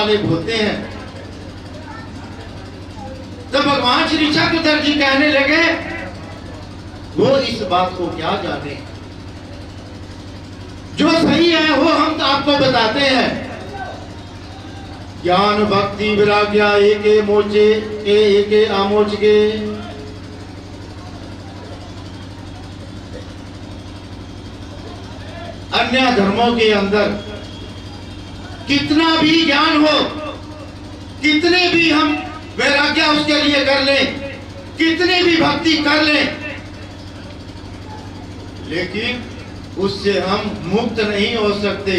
वाले होते हैं। तो भगवान श्री चक्रधर जी कहने लगे, वो इस बात को क्या जाने, जो सही है वो हम तो आपको बताते हैं। ज्ञान भक्ति विराग्या एके मोचे एके आमोच के। अन्य धर्मों के अंदर कितना भी ज्ञान हो, कितने भी हम वैराग्य उसके लिए कर लें, कितने भी भक्ति कर लें, लेकिन उससे हम मुक्त नहीं हो सकते।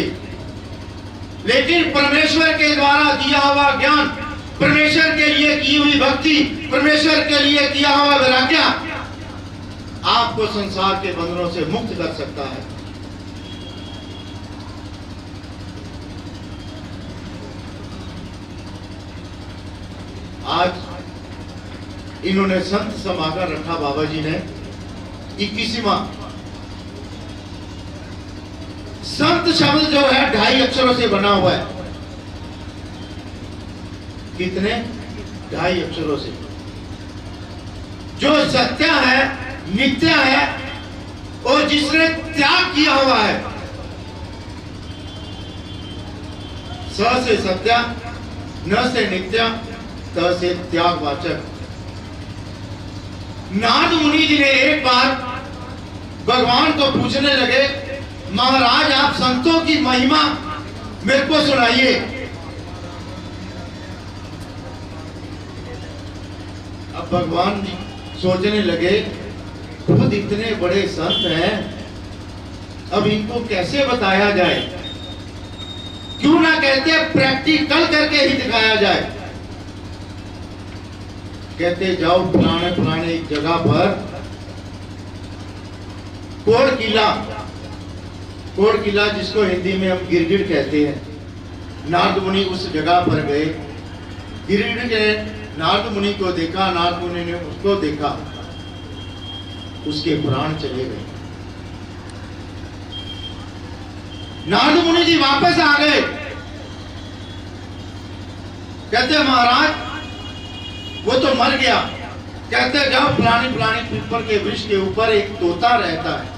लेकिन परमेश्वर के द्वारा दिया हुआ ज्ञान, परमेश्वर के लिए की हुई भक्ति, परमेश्वर के लिए किया हुआ वैराग्य आपको संसार के बंधनों से मुक्त कर सकता है। आज इन्होंने संत समागम रखा बाबा जी ने 21वां। संत शब्द जो है 2.5 अक्षरों से बना हुआ है। कितने? 2.5 अक्षरों से। जो सत्य है, नित्य है और जिसने त्याग किया हुआ है। स से सत्य, न से नित्य, त से त्यागवाचक। नारद मुनि जी ने एक बार भगवान को पूछने लगे, महाराज आप संतों की महिमा मेरे को सुनाइए। अब भगवान जी सोचने लगे, खुद इतने बड़े संत हैं, अब इनको कैसे बताया जाए, क्यों ना कहते प्रैक्टिकल करके ही दिखाया जाए। कहते जाओ फलाने फलाने एक जगह पर कोड़ किला जिसको हिंदी में हम गिरगिट कहते हैं। नारद मुनि उस जगह पर गए। गिरगिट ने नारद मुनि को देखा, नारद मुनि ने उसको देखा, उसके प्राण चले गए। नारद मुनि जी वापस आ गए। कहते महाराज वो तो मर गया। कहते जाओ फलानी फलानी पीपल के वृक्ष के ऊपर एक तोता रहता है,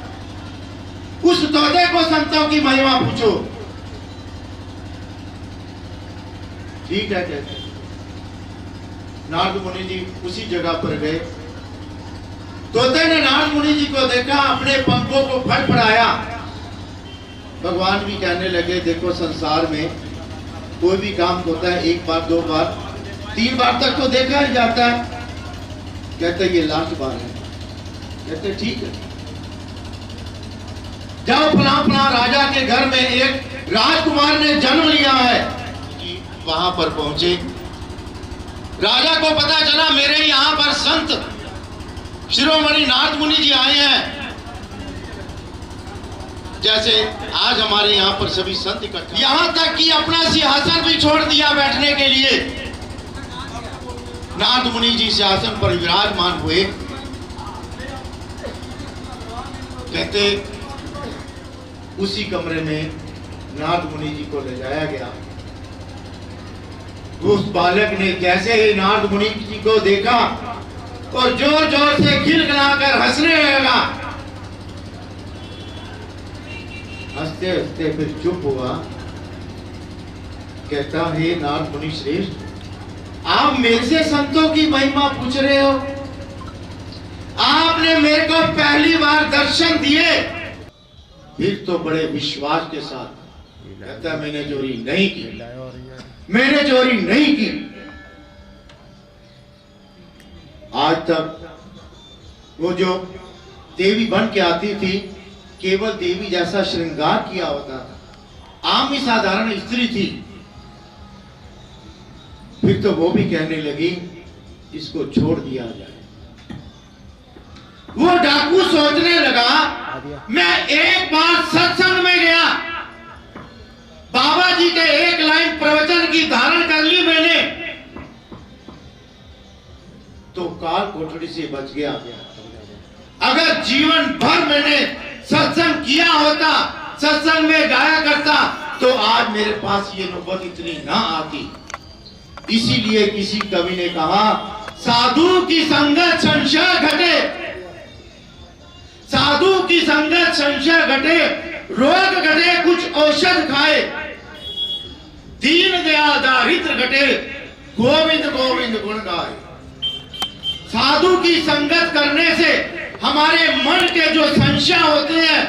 उस तोते को संतों की महिमा पूछो। ठीक है कहते। नारद मुनि जी उसी जगह पर गए। तोते ने नारद मुनि जी को देखा, अपने पंखों को फड़फड़ाया। भगवान भी कहने लगे, देखो संसार में कोई भी काम होता है 1 बार 2 बार 3 बार तक तो देखा ही जाता है। कहते ये लास्ट बार है। कहते ठीक है, जाओ फला फला राजा के घर में एक राजकुमार ने जन्म लिया है। वहां पर पहुंचे। राजा को पता चला मेरे यहां पर संत शिरोमणि नारद मुनि जी आए हैं। जैसे आज हमारे यहाँ पर सभी संत इकट्ठा, यहाँ तक कि अपना सिंहासन भी छोड़ दिया बैठने के लिए। नारद मुनि जी सिंहासन पर विराजमान हुए। कहते उसी कमरे में नारद मुनि जी को ले जाया गया। उस बालक ने जैसे ही नारद मुनि जी को देखा और जोर जोर से खिलखिलाकर हंसने लगा। हंसते हंसते फिर चुप हुआ। कहता हे नारद मुनि श्रेष्ठ, आप मेरे से संतों की महिमा पूछ रहे हो? आपने मेरे को पहली बार दर्शन दिए, फिर तो बड़े विश्वास के साथ कहता मैंने चोरी नहीं की, मैंने चोरी नहीं की। आज तक वो जो देवी बन के आती थी, केवल देवी जैसा श्रृंगार किया होता था, आम ही साधारण स्त्री थी। फिर तो वो भी कहने लगी इसको छोड़ दिया जाए। वो डाकू सोचने लगा, मैं एक बार सत्संग में गया, बाबा जी के एक लाइन प्रवचन की धारण कर ली मैंने, तो काल कोठरी से बच गया। अगर जीवन भर मैंने सत्संग किया होता, सत्संग में गाया करता, तो आज मेरे पास ये नौबत इतनी ना आती। इसीलिए किसी कवि ने कहा, साधु की संगत संशय घटे, साधु की संगत संशय घटे, रोग घटे कुछ औषध खाए, दीन दयाल दारिद्र घटे, गोविंद गोविंद गुण गाए। साधु की संगत करने से हमारे मन के जो संशय होते हैं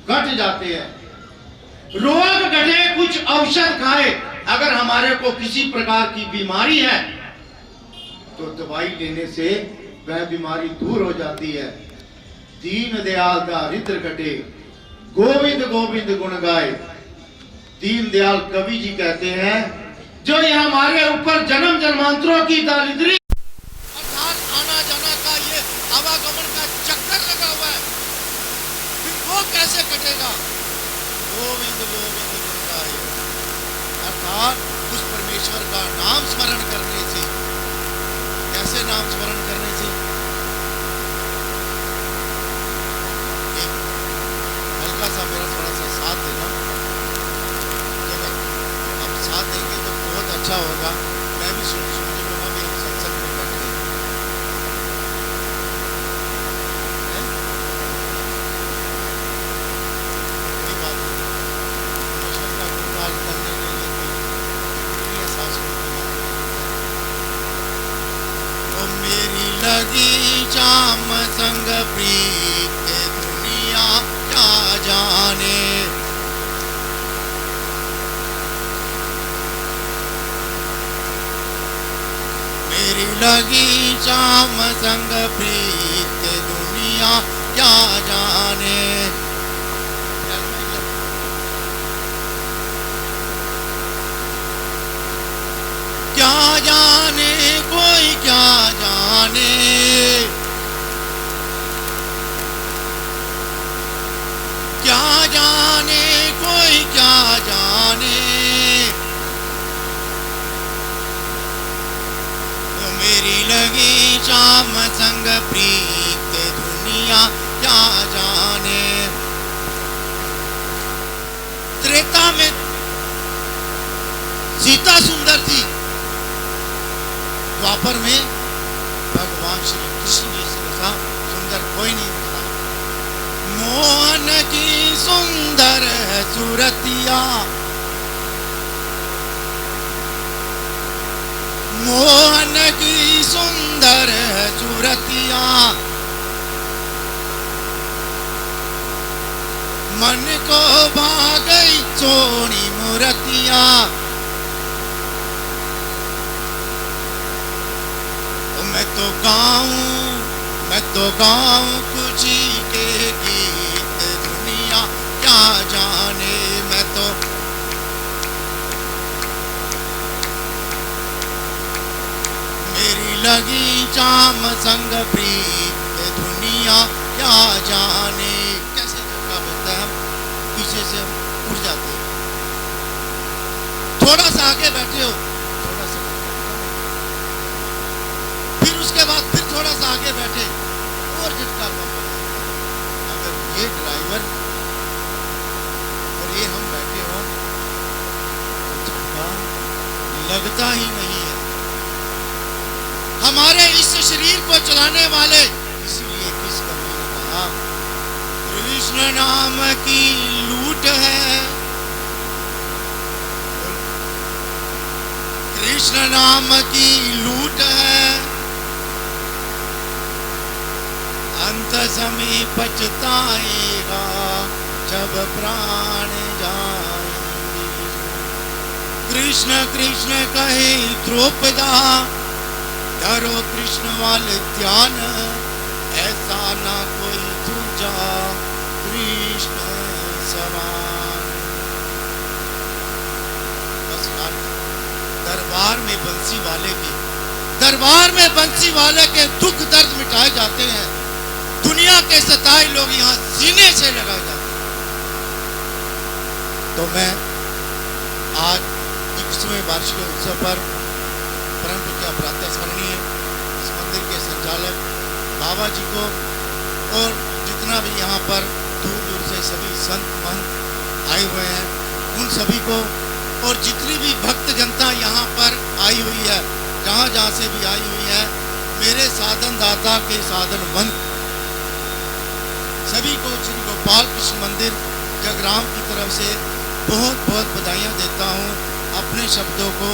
घट जाते हैं, रोग घटे कुछ औषध खाए। अगर हमारे को किसी प्रकार की बीमारी है तो दवाई लेने से वह बीमारी दूर हो जाती है। दीन दयाल दारिद्र घटे, गोविंद गोविंद गुण गाए। दीन दयाल कवि जी कहते हैं, जो ये हमारे ऊपर जन्म जन्मांतरों की दारिद्री अर्थात आना जाना का ये आवागमन का चक्कर लगा हुआ है, फिर वो कैसे कटेगा? गोविंद गोविंद गुण गाए, अर्थात उस परमेश्वर का नाम स्मरण करने से। कैसे नाम स्मरण करने से? एक हल्का सा मेरा थोड़ा सा साथ देना, जब आप साथ देंगे तो बहुत अच्छा होगा। मैं भी समझ लूंगा भी हम सत्संग में बैठे हैं। कोई बात नहीं, परमेश्वर का गुणगान करने के लिए कोई एहसास नहीं है। ओ मेरी लगी चाम संग प्रीत के दुनिया क्या जाने, मेरी लगी चाम संग प्रीत दुनिया क्या जाने। क्या जाने कोई क्या जाने, क्या जाने कोई क्या जाने। मेरी लगी चाम संग प्रीत दुनिया क्या जाने। त्रेता में सीता सुंदर थी, द्वापर में भगवान श्री कृष्ण जी से कहा सुंदर कोई नहीं था। मोहन की सुंदर है सूरतिया, मोहन की सुंदर है सूरतिया, मन को भा गई सोनी मूर्तिया। मैं तो गाऊं कुछ के गीत दुनिया क्या जाने। मैं तो मेरी लगी चाम संग प्रीत दुनिया क्या जाने। कैसे झटका बजता है, हम पीछे से हम उठ जाते हैं। थोड़ा सा आगे बैठे हो, थोड़ा सा, फिर उसके बाद फिर थोड़ा सा आगे बैठे और झटका बजता है। अगर ये ड्राइवर और ये हम बैठे हो तो झटका लगता ही नहीं है। हमारे इस शरीर को चलाने वाले, इसलिए किस कवि ने कहा, कृष्ण नाम की लूट है, कृष्ण नाम की लूट है, अंत समय पछताएगा जब प्राण जाएंगे। कृष्ण कृष्ण कहे द्रौपदा, करो कृष्ण वाले ध्यान, ऐसा ना कोई दूजा कृष्ण समान। बस दरबार में बंसी वाले के, दरबार में बंसी वाले के दुख दर्द मिटाए जाते हैं। दुनिया के सताए लोग यहाँ सीने से लगाए जाते हैं। तो मैं आज 21वें वार्षिक उत्सव पर परम पूज्य प्रातः स्मरणीय इस मंदिर के संचालक बाबा जी को और जितना भी यहाँ पर दूर दूर से सभी संत महंत आए हुए हैं उन सभी को और जितनी भी भक्त जनता यहाँ पर आई हुई है, जहाँ जहाँ से भी आई हुई है, मेरे साधन दाता के साधन मंद सभी को श्री गोपाल कृष्ण मंदिर जगराम की तरफ से बहुत बहुत बधाइयाँ देता हूँ। अपने शब्दों को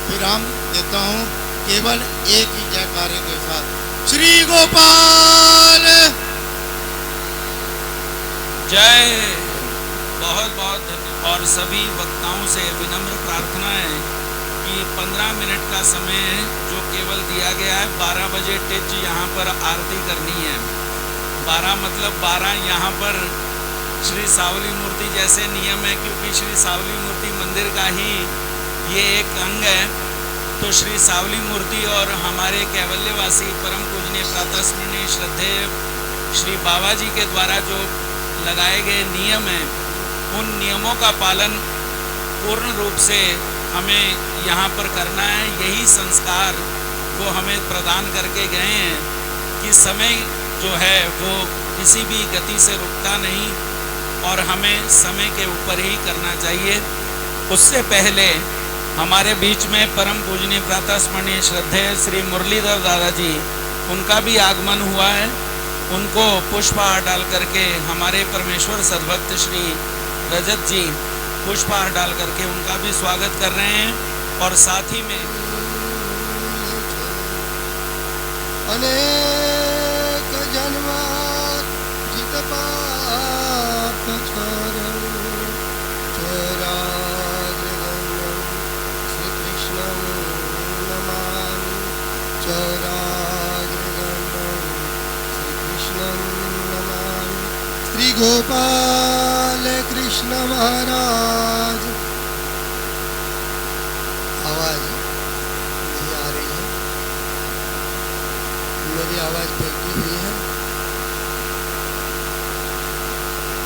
विराम देता हूँ केवल एक ही जयकारे के साथ, श्री गोपाल जय। बहुत बहुत धन्यवाद। और सभी वक्ताओं से विनम्र प्रार्थना है कि 15 मिनट का समय है जो केवल दिया गया है। 12 बजे टिच यहाँ पर आरती करनी है। 12 मतलब 12 यहाँ पर श्री सावली मूर्ति जैसे नियम है, क्योंकि श्री सावली मूर्ति मंदिर का ही ये एक अंग है। तो श्री सावली मूर्ति और हमारे कैवल्यवासी परम पूजनीय प्रातः स्मरणीय श्रद्धेय श्री बाबा जी के द्वारा जो लगाए गए नियम हैं, उन नियमों का पालन पूर्ण रूप से हमें यहाँ पर करना है। यही संस्कार वो हमें प्रदान करके गए हैं कि समय जो है वो किसी भी गति से रुकता नहीं और हमें समय के ऊपर ही करना चाहिए। उससे पहले हमारे बीच में परम पूजनीय प्रातः स्मरणीय श्रद्धेय श्री मुरलीधर दादा जी, उनका भी आगमन हुआ है। उनको पुष्पहार डाल करके हमारे परमेश्वर सद्भक्त श्री रजत जी पुष्पहार डाल करके उनका भी स्वागत कर रहे हैं। और साथ ही में अनेक जन्मार्जित पाप छोड़ो, चोराग्रगण्यं श्रीकृष्णं नमामि, चोराग्रगण्यं श्रीकृष्णं नमामि। श्री गोपाल कृष्ण महाराज। आवाज नहीं आ रही है, मेरी आवाज बैठी हुई है,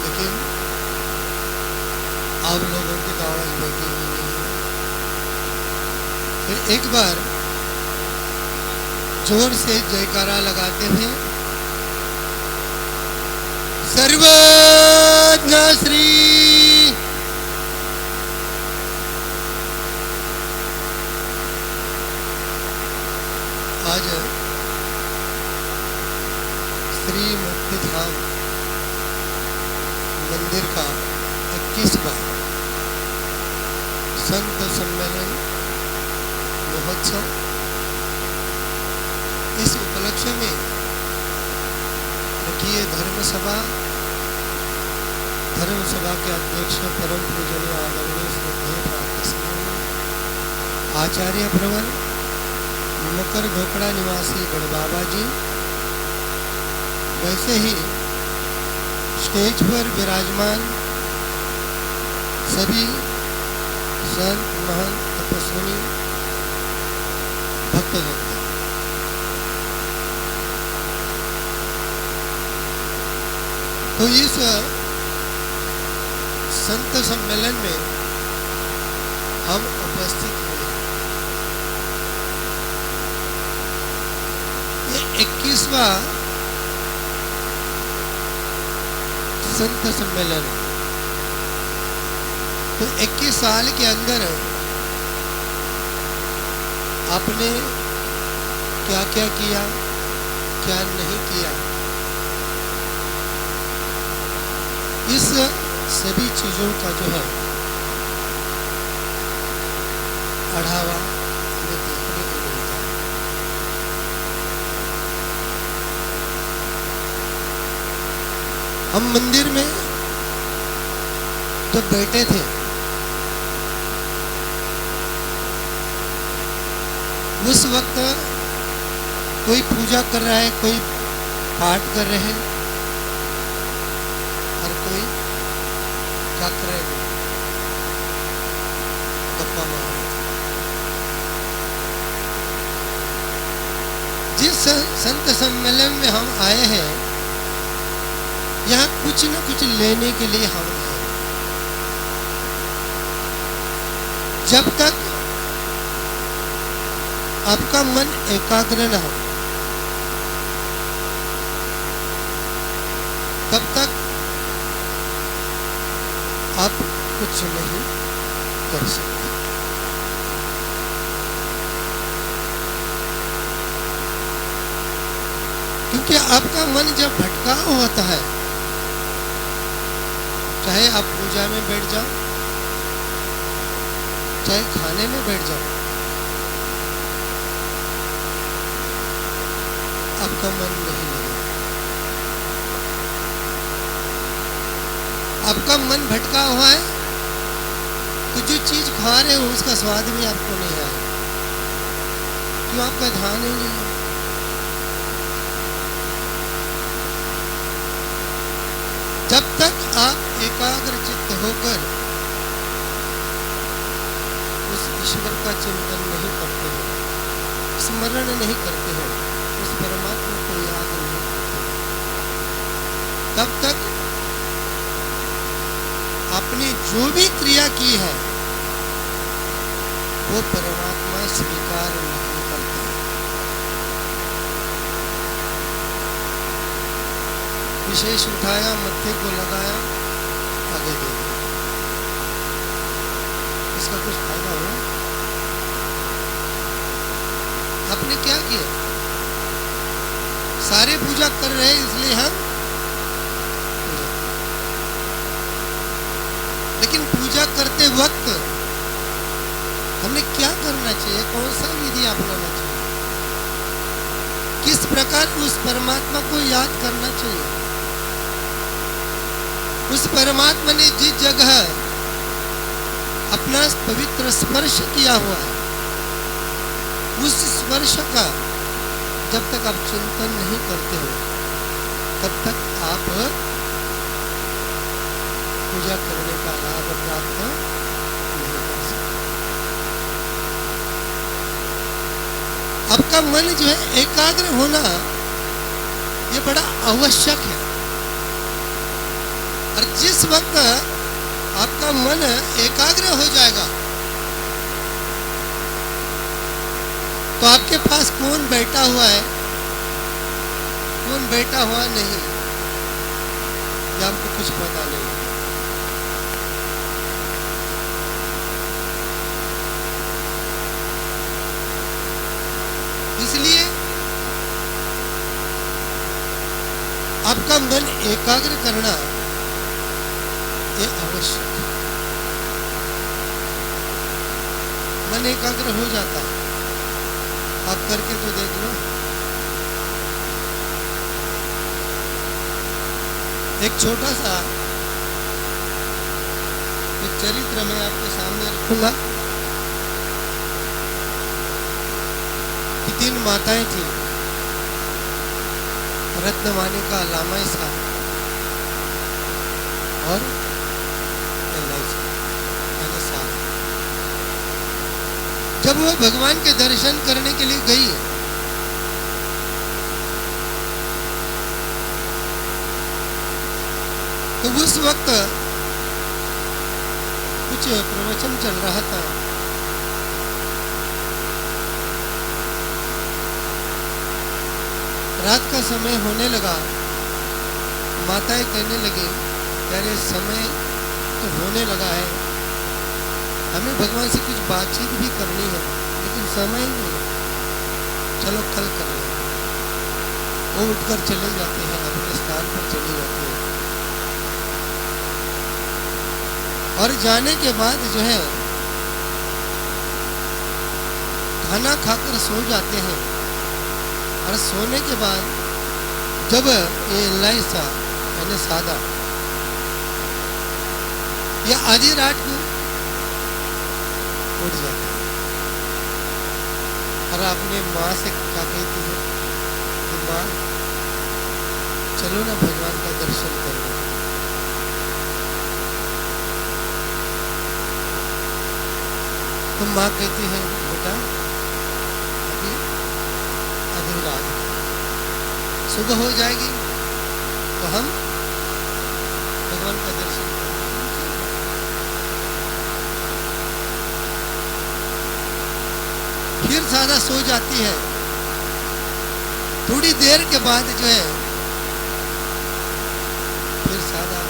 लेकिन आप लोगों की तो आवाज बैठी हुई नहीं है। फिर एक बार जोर से जयकारा लगाते हुए सर्वज्ञ श्री आज श्री मुक्तिधाम मंदिर का 21वां संत सम्मेलन महोत्सव। इस उपलक्ष्य में रखिए धर्म सभा के अध्यक्ष परम पूजनीय आदरणीय श्रद्धेय प्रातः स्मरणीय आचार्य प्रवर मकर ढोकड़ा निवासी बड़ बाबा जी, वैसे ही स्टेज पर विराजमान सभी संत महंत तपस्विनी भक्तजन। तो इस संत सम्मेलन में हम उपस्थित हुए। ये 21वां संत सम्मेलन। तो 21 साल के अंदर आपने क्या क्या किया, क्या नहीं किया, इस सभी चीजों का जो है बढ़ावा हमें देखने को मिलता है। हम मंदिर में जब बैठे थे उस वक्त कोई पूजा कर रहा है, कोई पाठ कर रहे हैं और कोई क्या कर रहे हैं, गप्पा मार रहे हैं। जिस संत सम्मेलन में हम आए हैं, यहाँ कुछ न कुछ लेने के लिए हम आए। जब तक आपका मन एकाग्र न हो तब तक आप कुछ कुछ नहीं कर सकते। क्योंकि आपका मन जब भटका होता है, चाहे आप पूजा में बैठ जाओ, चाहे खाने में बैठ जाओ, आपका मन नहीं लगेगा। आपका मन भटका हुआ है तो जो चीज खा रहे हो उसका स्वाद भी आपको नहीं आएगा, क्यों? आपका ध्यान ही नहीं है। जब तक आप एकाग्र चित्त होकर उस ईश्वर का चिंतन नहीं करते हो, स्मरण नहीं करते हो, उस परमात्मा को याद नहीं करते हो, तब तक आपने जो भी क्रिया की है वो परमात्मा स्वीकार नहीं करता। विशेष उठाया, मत्थे को लगाया, आगे दे दिया, इसका कुछ फायदा हुआ? आपने क्या किया? सारे पूजा कर रहे हैं इसलिए हम पूजा, लेकिन पूजा करते वक्त हमें क्या करना चाहिए? कौन सा विधि अपनाना चाहिए? किस प्रकार उस परमात्मा को याद करना चाहिए? उस परमात्मा ने जिस जगह अपना पवित्र स्पर्श किया हुआ है, उस स्पर्श का जब तक आप चिंतन नहीं करते हो तब तक आप पूजा करने का लाभ प्राप्त नहीं कर सकते। आपका मन जो है एकाग्र होना ये बड़ा आवश्यक है। और जिस वक्त आपका मन एकाग्र हो जाएगा तो आपके पास कौन बैठा हुआ है, कौन बैठा हुआ नहीं, ये आपको कुछ पता नहीं। इसलिए आपका मन एकाग्र करना ये आवश्यक है। मन एकाग्र हो जाता है, आप करके तो देख लो। एक छोटा सा एक चरित्र मैं आपके सामने रखूंगा कि 3 माताएं थी, रत्नमानिका, लामाइसा और जब वह भगवान के दर्शन करने के लिए गई तो उस वक्त कुछ प्रवचन चल रहा था। रात का समय होने लगा, माताएं कहने लगी, यार समय तो होने लगा है, हमें भगवान से कुछ बातचीत भी करनी है, लेकिन समय ही नहीं, चलो कल कर लेंगे। वो उठकर चले जाते हैं, अपने स्थान पर चले जाते हैं, और जाने के बाद जो है खाना खाकर सो जाते हैं। और सोने के बाद जब ये लाइसा यानी सादा या आधी रात को उठ जाता है और अपने माँ से क्या कहती है कि माँ चलो ना भगवान का दर्शन करने। तो माँ कहती है बेटा अभी आधी रात, सुबह हो जाएगी तो हम भगवान का दर्शन करेंगे। फिर सादा सो जाती है। थोड़ी देर के बाद जो है फिर सादा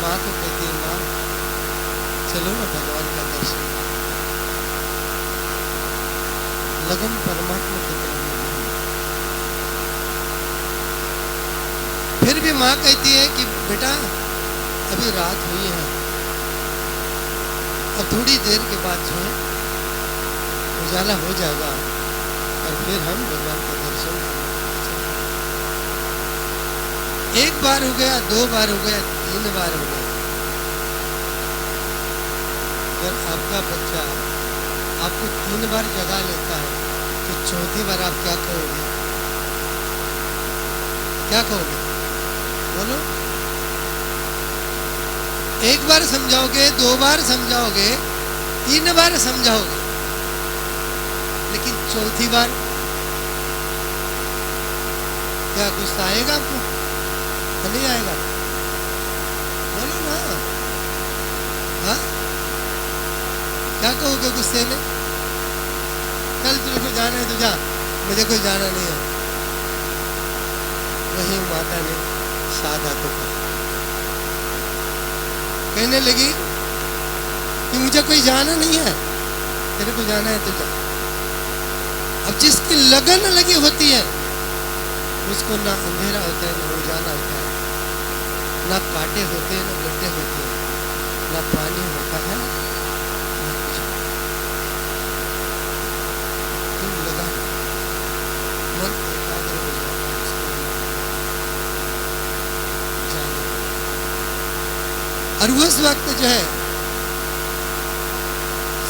माँ को कहती है, माँ चलो ना भगवान का दर्शन करो। लगन परमात्मा की तरफ लगी। फिर भी माँ कहती है कि बेटा अभी रात हुई है और थोड़ी देर के बाद जो है उजाला हो जाएगा और फिर हम भगवान का दर्शन करेंगे। एक बार हो गया, 2 बार हो गया, 3 बार हो गया। अगर आपका बच्चा आपको 3 बार जगा लेता है तो चौथी बार आप क्या कहोगे? क्या कहोगे? बोलो। 1 बार समझाओगे, 2 बार समझाओगे, 3 बार समझाओगे, लेकिन चौथी बार क्या गुस्सा आएगा आपको? नहीं आएगा? बोलो ना। हाँ, क्या कहोगे गुस्से में? कल तेरे को जाना है तो जा, मुझे कोई जाना नहीं है। वही माता ने सादा को कहा, कहने लगी कि मुझे कोई जाना नहीं है, तेरे को जाना है तो जा। अब जिसकी लगन लगी होती है उसको ना अंधेरा होता है, ना उजाला होता है, ना कांटे होते हैं, ना गड्ढे होते हैं, ना पानी होता है, ना कुछ। तुम लगा मन एकाग्र हो जाता है उसको जाने। और उस वक्त जो है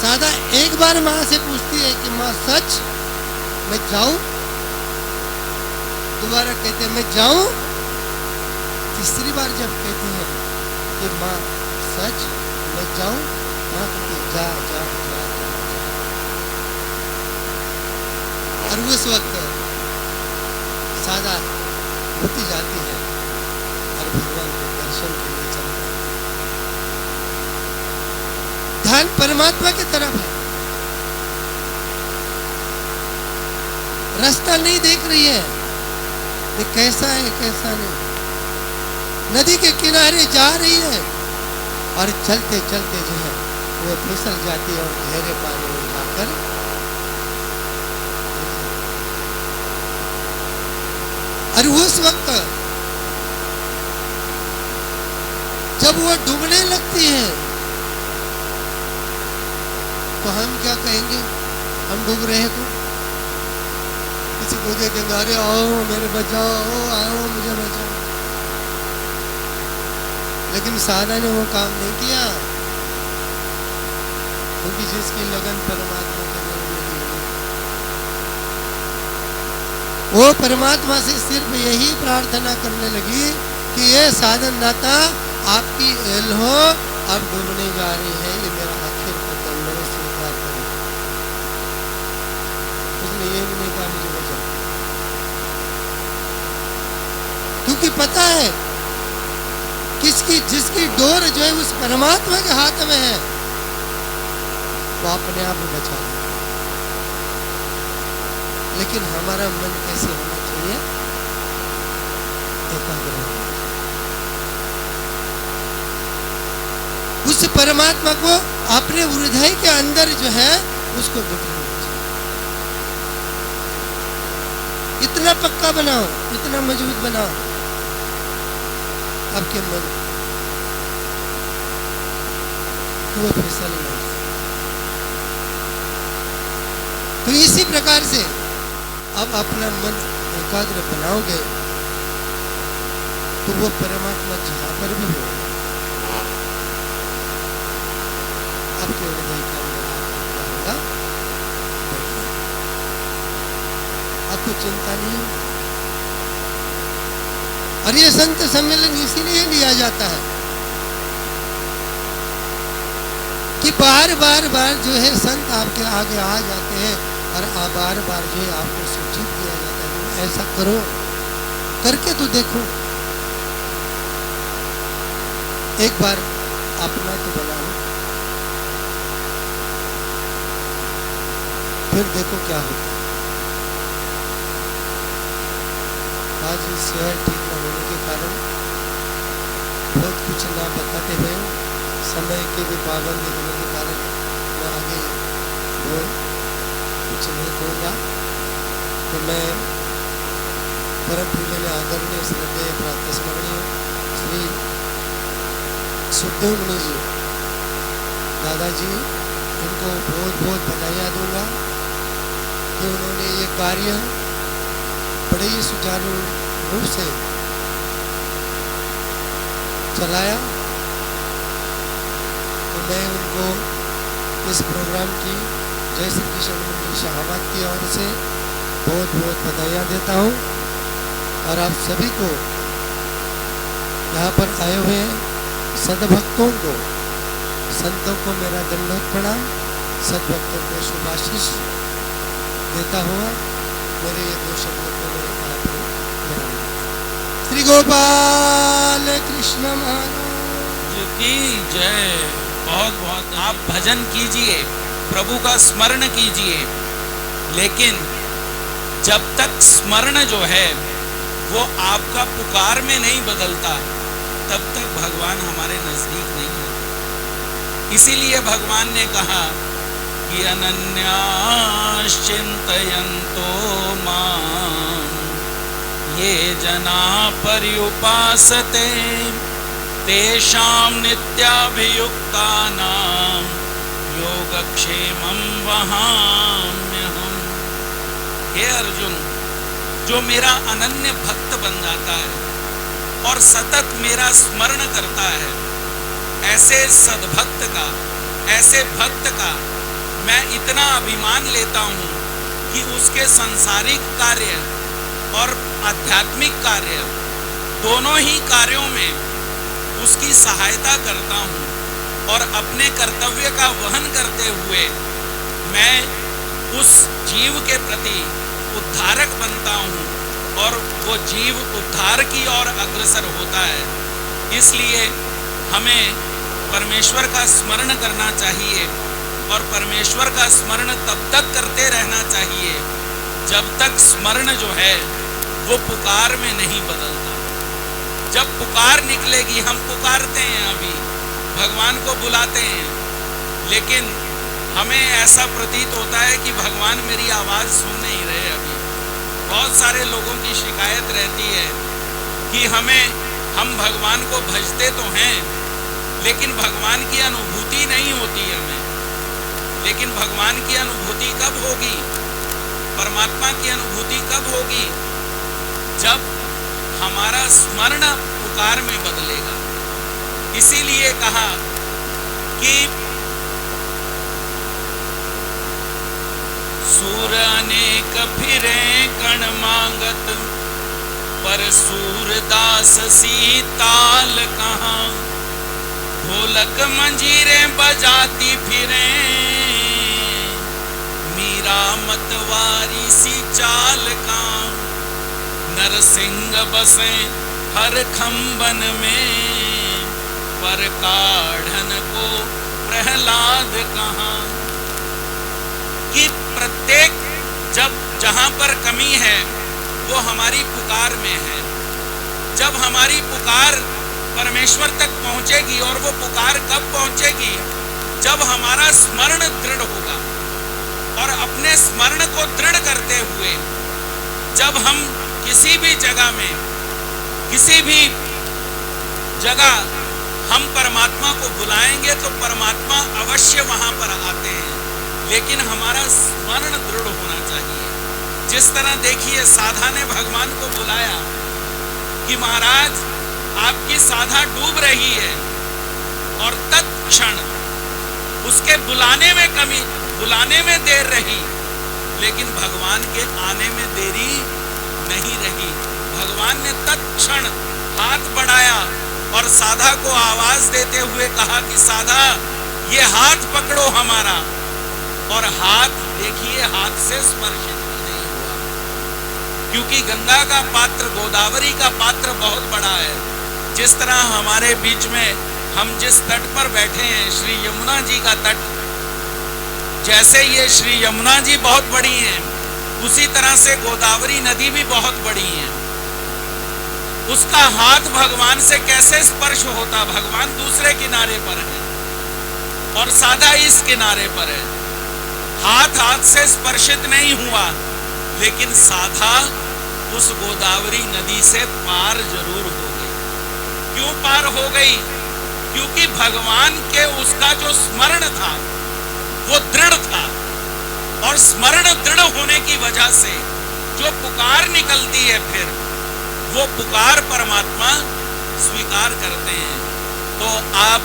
सादा एक बार माँ से पूछती है कि माँ सच मैं जाऊं? दोबारा कहते हैं मैं जाऊं? तीसरी बार जब कहते हैं कि माँ सच मैं जाऊं, माँ कहती जा जा जा जा। और उस वक्त सादा उठी जाती है और भगवान के दर्शन के लिए चलती है। ध्यान परमात्मा की तरफ है, रास्ता नहीं देख रही है ये कैसा है कैसा नहीं। नदी के किनारे जा रही है और चलते चलते जो है वो फिसल जाती है और गहरे पानी में जाकर और उस वक्त जब वो डूबने लगती है तो हम क्या कहेंगे? हम डूब रहे हैं तो किसी को देखेंगे, अरे आओ मेरे बचाओ, आओ मुझे बचाओ। लेकिन सादा ने वो काम नहीं किया, क्योंकि जिसकी लगन परमात्मा के लिए लगी हुई, वो परमात्मा से सिर्फ यही प्रार्थना करने लगी कि ये साधन दाता आपकी एल हो, अब डूबने जा रही है, ये मेरा आखिर का दंड स्वीकार करें। उसने ये भी नहीं कहा मुझे बचाओ, क्योंकि पता है जिसकी डोर जो है उस परमात्मा के हाथ में है, वो अपने आप ही बचा ले। लेकिन हमारा मन कैसे होना चाहिए? एकाग्र होना। उस परमात्मा को अपने हृदय के अंदर जो है उसको बिठाना चाहिए। इतना पक्का बनाओ, इतना मजबूत बनाओ आपके मन को, वो फिसल ना जाए। तो इसी प्रकार से अब अपना मन एकाग्र बनाओगे तो वो परमात्मा जहां पर भी हो आपके हृदय के अंदर क्या होगा? आपको चिंता नहीं होगी। और ये संत सम्मेलन इसीलिए लिया जाता है कि बार बार जो है संत आपके आगे आ जाते हैं और बार बार जो है आपको सूचित किया जाता है कि ऐसा करो, करके तो देखो। एक बार अपना तो बना लो, फिर देखो क्या होता है। आज शहर ठीक न होने के कारण बहुत कुछ ना बताते हुए समय के भी पाबंद होने के कारण मैं आगे वो कुछ नहीं कहूँगा। तो मैं परम पूजनीय आदरणीय श्रद्धेय प्रातः स्मरणीय श्री सुखदेव मुनि जी दादाजी, इनको बहुत बहुत बधाइयाँ दूंगा कि उन्होंने ये कार्य बड़े ही सुचारू रूप से चलाया। तो मैं उनको इस प्रोग्राम की जय श्री कृष्ण मंदिर शाहबाद की ओर से बहुत बहुत बधाइयाँ देता हूँ। और आप सभी को यहाँ पर आए हुए सद्भक्तों को, संतों को मेरा दंडवत प्रणाम, सद्भक्तों को शुभाशीष देता हुआ मेरे ये दो शब्दों को मैं यहाँ पर विराम। श्री गोपाल कृष्ण महाराज की जय। बहुत बहुत आप भजन कीजिए, प्रभु का स्मरण कीजिए, लेकिन जब तक स्मरण जो है वो आपका पुकार में नहीं बदलता तब तक भगवान हमारे नजदीक नहीं है। इसीलिए भगवान ने कहा कि अनन्याश्चिन्तयन्तो मां ये जना पर्युपासते तेषां नित्याभियुक्तानां योगक्षेमं वहाम्यहम्। हे अर्जुन, जो मेरा अनन्य भक्त बन जाता है और सतत मेरा स्मरण करता है, ऐसे सद्भक्त का, ऐसे भक्त का मैं इतना अभिमान लेता हूँ कि उसके सांसारिक कार्य और आध्यात्मिक कार्य दोनों ही कार्यों में उसकी सहायता करता हूँ और अपने कर्तव्य का वहन करते हुए मैं उस जीव के प्रति उद्धारक बनता हूँ और वो जीव उद्धार की ओर अग्रसर होता है। इसलिए हमें परमेश्वर का स्मरण करना चाहिए और परमेश्वर का स्मरण तब तक करते रहना चाहिए जब तक स्मरण जो है वो पुकार में नहीं बदलता। जब पुकार निकलेगी, हम पुकारते हैं, अभी भगवान को बुलाते हैं, लेकिन हमें ऐसा प्रतीत होता है कि भगवान मेरी आवाज़ सुन नहीं रहे। अभी बहुत सारे लोगों की शिकायत रहती है कि हम भगवान को भजते तो हैं लेकिन भगवान की अनुभूति नहीं होती हमें। लेकिन भगवान की अनुभूति कब होगी, परमात्मा की अनुभूति कब होगी? जब हमारा स्मरण पुकार में बदलेगा। इसीलिए कहा कि सूर अनेक फिरे कण मांगत पर सूरदास सीताल कहाँ। ढोलक मंजीरे बजाती फिरे मीरा मतवारी सी चाल कहाँ। नरसिंह बसे हर खंबन में पर काढ़न को प्रहलाद कहाँ। कि प्रत्येक जहां पर कमी है वो हमारी पुकार में है। जब हमारी पुकार परमेश्वर तक पहुंचेगी, और वो पुकार कब पहुंचेगी? जब हमारा स्मरण दृढ़ होगा। और अपने स्मरण को दृढ़ करते हुए जब हम किसी भी जगह में, किसी भी जगह हम परमात्मा को बुलाएंगे तो परमात्मा अवश्य वहां पर आते हैं, लेकिन हमारा स्मरण दृढ़ होना चाहिए। जिस तरह देखिए साधा ने भगवान को बुलाया कि महाराज आपकी साधा डूब रही है, और तत्क्षण उसके बुलाने में देर रही, लेकिन भगवान के आने में देरी नहीं रही। भगवान ने तत्क्षण हाथ बढ़ाया और साधा को आवाज देते हुए कहा कि साधा ये हाथ पकड़ो हमारा। और हाथ देखिए, हाथ से स्पर्श नहीं हुआ, क्योंकि गंगा का पात्र, गोदावरी का पात्र बहुत बड़ा है। जिस तरह हमारे बीच में हम जिस तट पर बैठे हैं, श्री यमुना जी का तट, जैसे ये श्री यमुना जी बहुत बड़ी हैं, उसी तरह से गोदावरी नदी भी बहुत बड़ी है। उसका हाथ भगवान से कैसे स्पर्श होता? भगवान दूसरे किनारे पर है और साधा इस किनारे पर है। हाथ हाथ से स्पर्शित नहीं हुआ, लेकिन साधा उस गोदावरी नदी से पार जरूर हो गई। क्यों पार हो गई? क्योंकि भगवान के उसका जो स्मरण था वो दृढ़ था, और स्मरण दृढ़ होने की वजह से जो पुकार निकलती है, फिर वो पुकार परमात्मा स्वीकार करते हैं। तो आप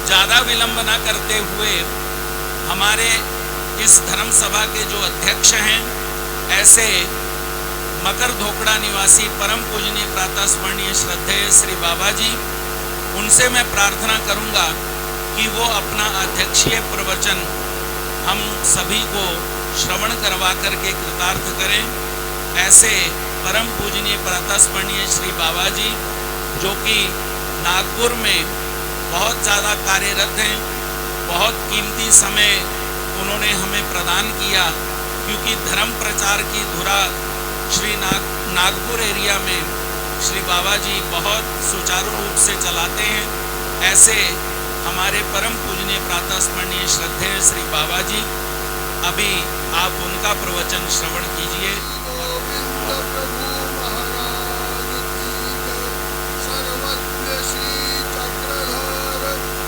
ज्यादा विलंब न करते हुए हमारे इस धर्म सभा के जो अध्यक्ष हैं, ऐसे मकर धोकड़ा निवासी परम पूजनीय प्रातः स्मरणीय श्रद्धेय श्री बाबा जी, उनसे मैं प्रार्थना करूंगा कि वो अपना अध्यक्षीय प्रवचन हम सभी को श्रवण करवा करके कृतार्थ करें। ऐसे परम पूजनीय प्रातः स्मरणीय श्री बाबा जी, जो कि नागपुर में बहुत ज़्यादा कार्यरत हैं, बहुत कीमती समय उन्होंने हमें प्रदान किया, क्योंकि धर्म प्रचार की धुरा श्री नागपुर एरिया में श्री बाबा जी बहुत सुचारू रूप से चलाते हैं। ऐसे हमारे परम पूजनीय प्रातः स्मरणीय श्रद्धेय श्री बाबा जी, अभी आप उनका प्रवचन श्रवण कीजिए। गोविंद प्रभु महाराज की जय, सर्वज्ञ श्री चक्रधर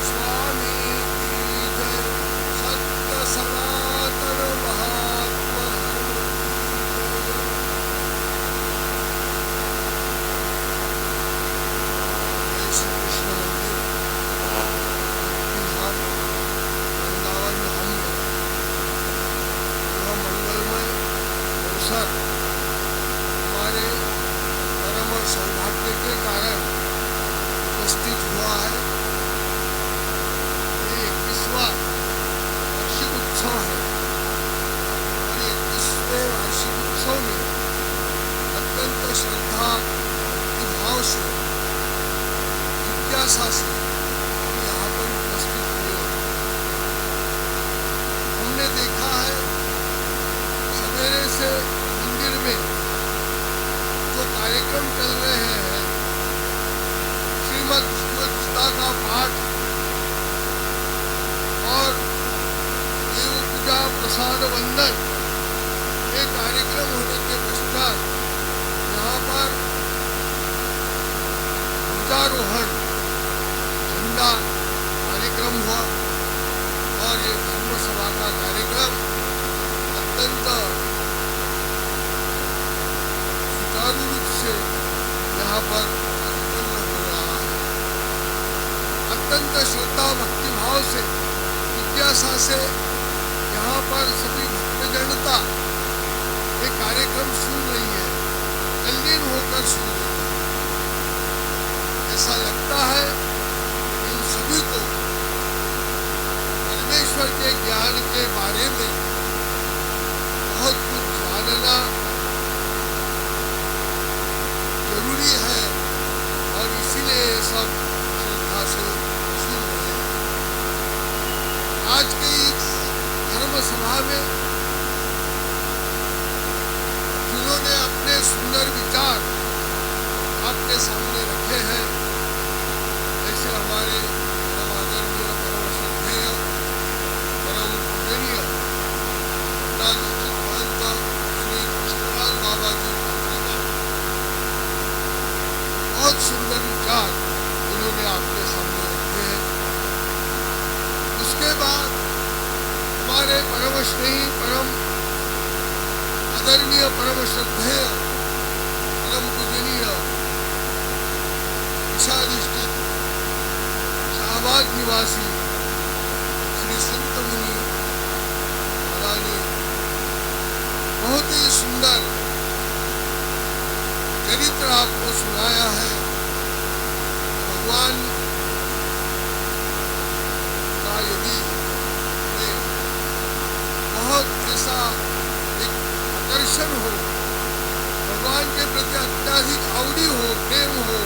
स्वामी की जय, सत्य सनातन महात्मा धर्म की जय। श्री कृष्ण मंदिर धाम वृंदावन धाम में यह मंगलमय अवसर हमारे परम सौभाग्य के कारण उपस्थित हुआ है। ये 21वां वार्षिक उत्सव है, और 21वें वार्षिक उत्सव में अत्यंत श्रद्धा भक्तिभाव से, जिज्ञासा से हम यहाँ पर उपस्थित हुए हैं। हमने देखा है सवेरे से मंदिर में जो कार्यक्रम चल रहे हैं, श्रीमद् भगवद गीता का पाठ और देव पूजा प्रसाद वंदन, ये कार्यक्रम होने के पश्चात यहाँ पर ध्वजारोहण, झंडा कार्यक्रम हुआ, और ये धर्म सभा का कार्यक्रम अत्यंत सुचारू रूप से यहाँ पर संपन्न हो रहा है। अत्यंत श्रद्धा भक्तिभाव से, जिज्ञासा से यहाँ पर सभी भक्तजनता ये कार्यक्रम सुन रही है, तल्लीन होकर सुन रही है। ऐसा लगता है इन सभी को परमेश्वर के ज्ञान के बारे में बहुत कुछ जानना जरूरी है, और इसीलिए ये सब श्रद्धा से सुन रहे हैं। आज के इस धर्म सभा में जिन्होंने अपने सुंदर विचार आपके सामने रखे हैं, ऐसे हमारे परम आदरणीय, परम श्रद्धेय, परम पूजनीय श्री कृष्णलाल बाबा जी का बहुत सुंदर विचार उन्होंने आपके सामने रखे हैं। उसके बाद हमारे परम स्नेही, परम आदरणीय, परम श्रद्धेय, परम पूजनीय ईशाधिष्ठित शाहबाद निवासी श्री संत मुनि महाराज ने बहुत ही सुंदर चरित्र आपको सुनाया है। भगवान का यदि हमें बहुत ऐसा एक आकर्षण हो, भगवान के प्रति अत्याधिक आवड़ी हो, प्रेम हो,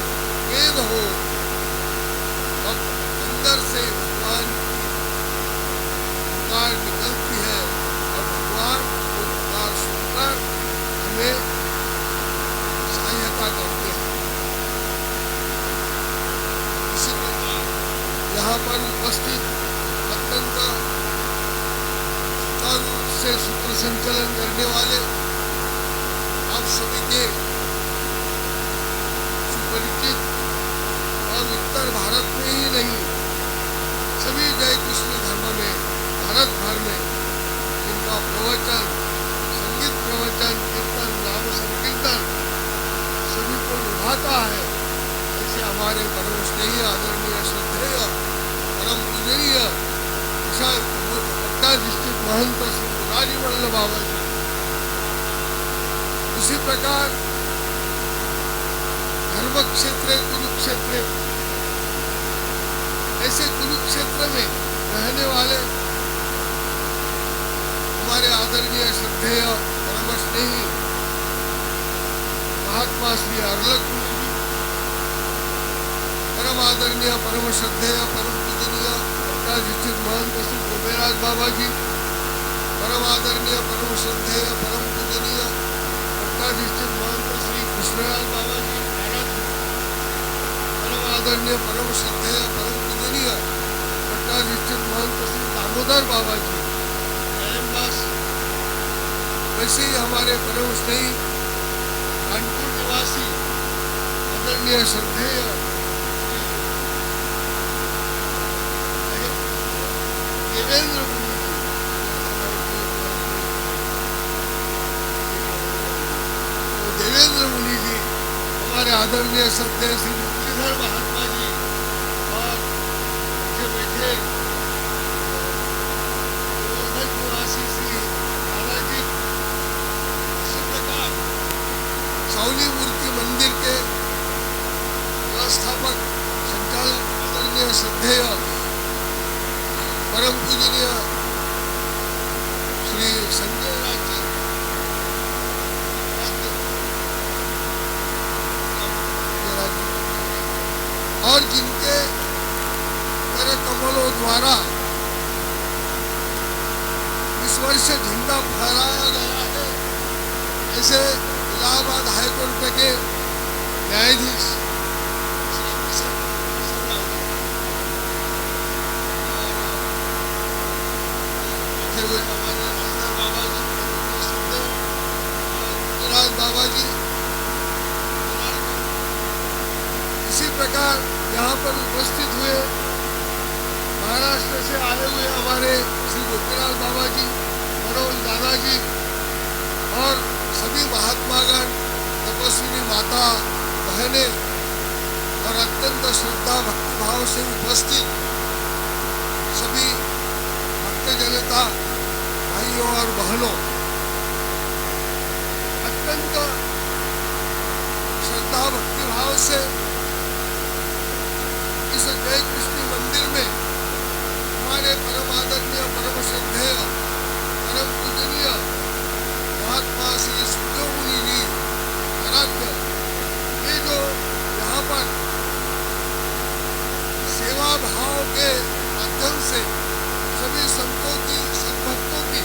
वेद हो, तब अंदर से भगवान की पुकार निकलती है, और भगवान को पुकार सुनकर हमें सहायता करते हैं। रूप से सूत्र संचालन करने वाले आप सभी के सुपरिचित और उत्तर भारत में ही नहीं सभी जय कृष्ण धर्म में भारत भर में जिनका प्रवचन, संगीत प्रवचन, कीर्तन, नाम संकीर्तन सभी को लुभाता है, ऐसे हमारे परम स्नेही आदरणीय श्रद्धेय परम पूजनीय डिस्ट्रिक्ट महंत श्री मुरारी वल्लभ बाबा जी। उसी प्रकार धर्म क्षेत्र कुरुक्षेत्र, ऐसे कुरुक्षेत्र में रहने वाले हमारे आदरणीय श्रद्धेय परम स्नेही महात्मा श्री अरलक मुनि जी, परम आदरणीय परम श्रद्धेय परम पूजनीय डिस्ट्रिक्ट महंत श्री गोपेराज बाबा जी, परम आदरणीय परम श्रद्धेय परम पूजनीय डिस्ट्रिक्ट महंत श्री कृष्णराज बाबा जी महाराज, परम आदरणीय परम श्रद्धेय परम पूजनीय डिस्ट्रिक्ट महंत श्री दामोदर बाबा जी जयमदास। वैसे ही हमारे परम स्नेही कानपुर निवासी आदरणीय श्रद्धेय देवेंद्र मुनि जी, देवेंद्र मुनि जी, हमारे आदरणीय श्रद्धेय श्री मुरलीधर महात्मा जी और बैठे बैठे गोवर्धन निवासी श्री दादाजी। इसी प्रकार सावली मूर्ति मंदिर के व्यवस्थापक संचालक आदरणीय श्रद्धेय परम पूजनीय श्री संजय राज जी, और जिनके कर कमलों द्वारा इस वर्ष झंडा फहराया गया है, ऐसे इलाहाबाद हाईकोर्ट के न्यायाधीश हुए हमारे राजदार बाबा जी, राज बाबा जी। इसी प्रकार यहाँ पर उपस्थित हुए महाराष्ट्र से आए हुए हमारे श्री गोपीनाथ बाबा जी, मनोज दादाजी और सभी महात्मागण, तपस्विनी माता बहनें और अत्यंत श्रद्धा भक्तिभाव से उपस्थित सभी भक्त जनता भाइयों और बहनों, अत्यंत श्रद्धा भक्तिभाव से इस जय कृष्ण मंदिर में हमारे परम आदरणीय परम श्रद्धेय परम पूजनीय महात्मा श्री सुखदेव मुनि जी आराध्य, ये जो यहाँ पर सेवा भाव के माध्यम से सभी संतों की, सद्भक्तों की,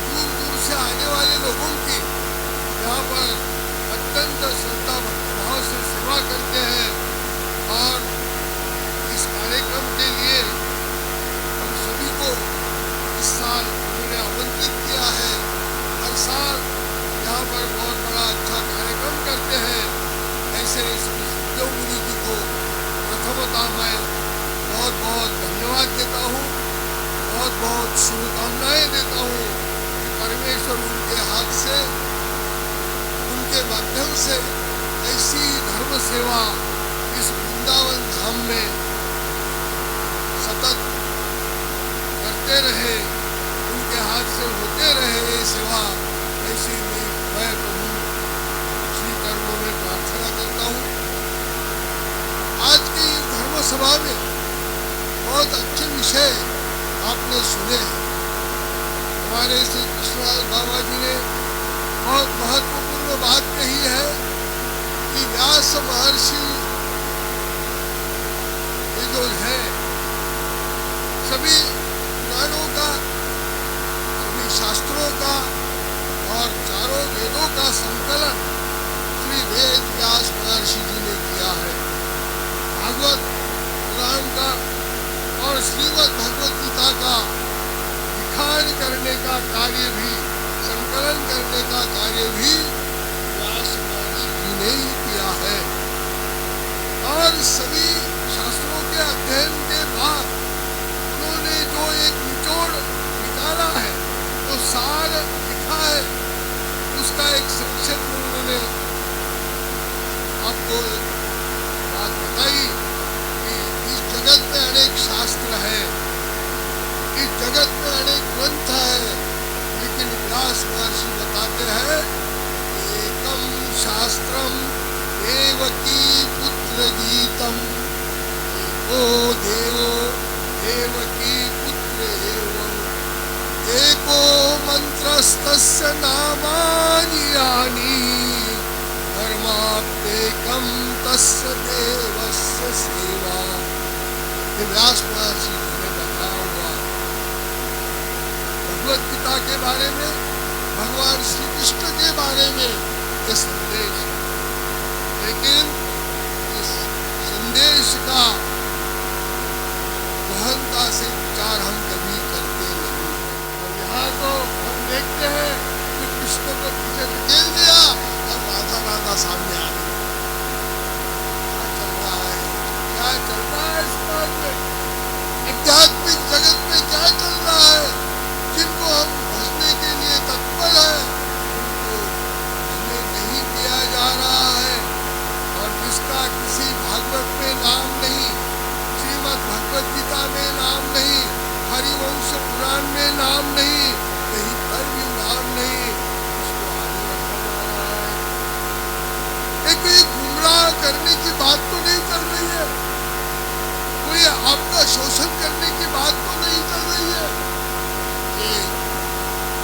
दूर दूर से आने वाले लोगों की यहाँ पर अत्यंत श्रद्धा भक्तिभाव से सेवा करते हैं। और इस कार्यक्रम के लिए हम सभी को इस साल उन्होंने आमंत्रित किया है। हर साल यहाँ पर बहुत बड़ा अच्छा कार्यक्रम करते हैं। ऐसे श्री सुखदेव मुनि जी को प्रथमतः मैं बहुत बहुत धन्यवाद देता हूँ, बहुत बहुत शुभकामनाएं देता हूँ कि परमेश्वर उनके हाथ से, उनके माध्यम से ऐसी धर्म सेवा इस वृंदावन धाम में सतत करते रहे, उनके हाथ से होते रहे ये सेवा, ऐसी मैं प्रभु श्री कर्मों में प्रार्थना करता हूँ। आज की धर्म सभा में बहुत अच्छे विषय आपने सुने हैं। हमारे श्री कृष्णदास बाबा जी ने बहुत महत्वपूर्ण बात कही है कि व्यास महर्षि ये जो है सभी पुराणों का, सभी शास्त्रों का और चारों वेदों का संकलन श्री वेद व्यास महर्षि जी ने किया है। भागवत पुराण का और श्रीमद् भगवत गीता का लिखान करने का का कार्य भी, संकलन करने का कार्य भी व्यास महर्षि जी ने ही किया है। और सभी शास्त्रों के अध्ययन के बाद उन्होंने जो एक निचोड़ निकाला है, जो सार लिखा है, उसका एक संक्षेप में उन्होंने आपको बात बताई कि इस जगत में अनेक शास्त्र है, इस जगत में अनेक ग्रंथ है, लेकिन व्यास महर्षि बताते हैं एकम शास्त्रम देवकी पुत्र गीतम, एको देवो देवकी पुत्र एवं, एको मंत्रस्तस्य नामानि यानि, धर्माप्येकं तस्य देवस्य सेवा। ये व्यास महर्षि जी ने बताया हुआ भगवत गीता के बारे में, भगवान श्री कृष्ण के बारे में ये संदेश है। लेकिन इस संदेश का गहनता से विचार हम कभी करते नहीं। और यहाँ तो हम देखते हैं कि कृष्ण को पीछे धकेल दिया और राधा राधा सामने आ गई। क्या चल रहा है, क्या चल रहा है इस बात में, आध्यात्मिक जगत में क्या चल रहा है? जिनको हम भजने के लिए तत्पर है, उनको भजने नहीं किया जा रहा है। और जिसका किसी भागवत में नाम नहीं, श्रीमद् भगवत गीता में नाम नहीं, हरिवंश पुराण में नाम नहीं, कहीं पर भी नाम नहीं, उसको आगे रखा जा रहा है। एक कोई गुमराह करने की बात तो नहीं चल रही है, कोई आपका शोषण करने की बात तो नहीं चल रही है। ये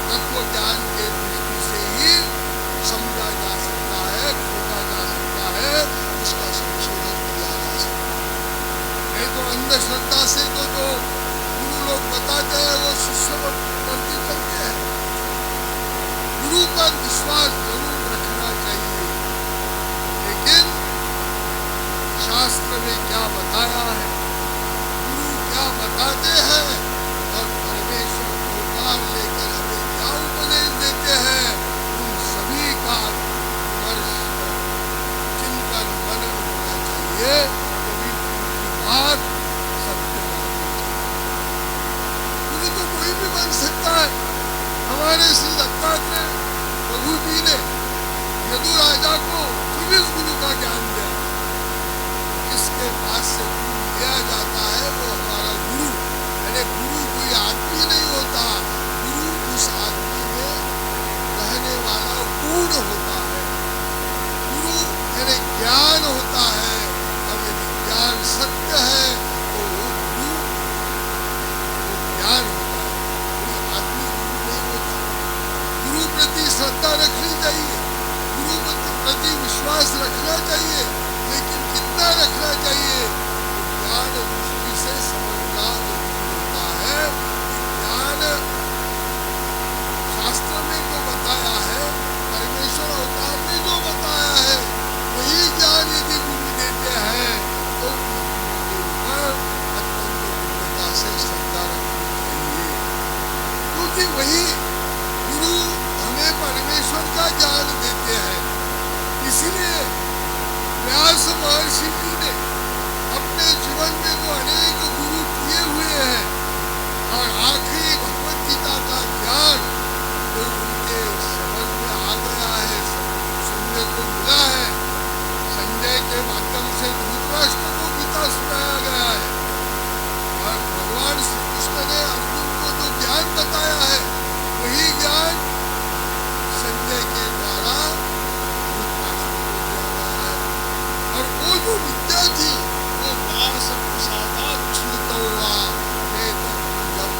तत्व ज्ञान के दृष्टि से ही समझा जा सकता है, खोजा जा सकता है, उसका संशोधन किया जा सकता है। नहीं तो अंधश्रद्धा से तो जो गुरु लोग बताते हैं वो शिष्य करते चलते हैं। गुरु पर विश्वास जरूर रखना चाहिए, लेकिन शास्त्र में क्या बताया है, गुरु क्या बताते हैं और परमेश्वर अवतार लेकर हमें क्या उपदेश देते हैं, उन सभी का विमर्श चिंतन मनन होना चाहिए। कभी उनकी बात सत्य माननी चाहिए। गुरु तो कोई भी बन सकता है। हमारे श्री दत्तात्रेय प्रभु जी ने यदु राजा को 24 गुरु का ज्ञान दिया। जिसके पास से गुरु लिया जाता है वो हमारा गुरु। यानी गुरु कोई आदमी नहीं होता, गुरु उस आदमी में रहने वाला गुण होता है। गुरु यानी ज्ञान होता है, और यदि ज्ञान सत्य है तो वो गुरु वो ज्ञान होता है, कोई आदमी गुरु नहीं होता। गुरु प्रति श्रद्धा रखनी चाहिए, गुरु प्रति विश्वास रखना चाहिए, लेकिन कितना रखना चाहिए तो ज्ञान दृष्टि से समझना जरूरी होता है। ज्ञान शास्त्र में जो बताया है, परमेश्वर अवतार में जो बताया है, वही ज्ञान यदि गुरु देते हैं तो उनके ऊपर अत्यंत पूर्णता से श्रद्धा रखनी चाहिए, क्योंकि वही गुरु हमें परमेश्वर का ज्ञान देते हैं। इसलिए व्यास महर्षि जी ने अपने जीवन में तो अनेक गुरु किए हुए हैं, और आखिरी भगवत गीता का ज्ञान तो उनके समझ में आ गया है, सुनने को मिला है। संजय के माध्यम से धृतराष्ट्र को गीता सुनाया गया है, और भगवान श्री कृष्ण ने अर्जुन को जो ज्ञान बताया है, वही ज्ञान संजय के द्वारा धृतराष्ट्र को दिया गया है। और वो जो विद्या थी वो व्यास प्रसादाच्छ्रितो वा वेदपुंजम,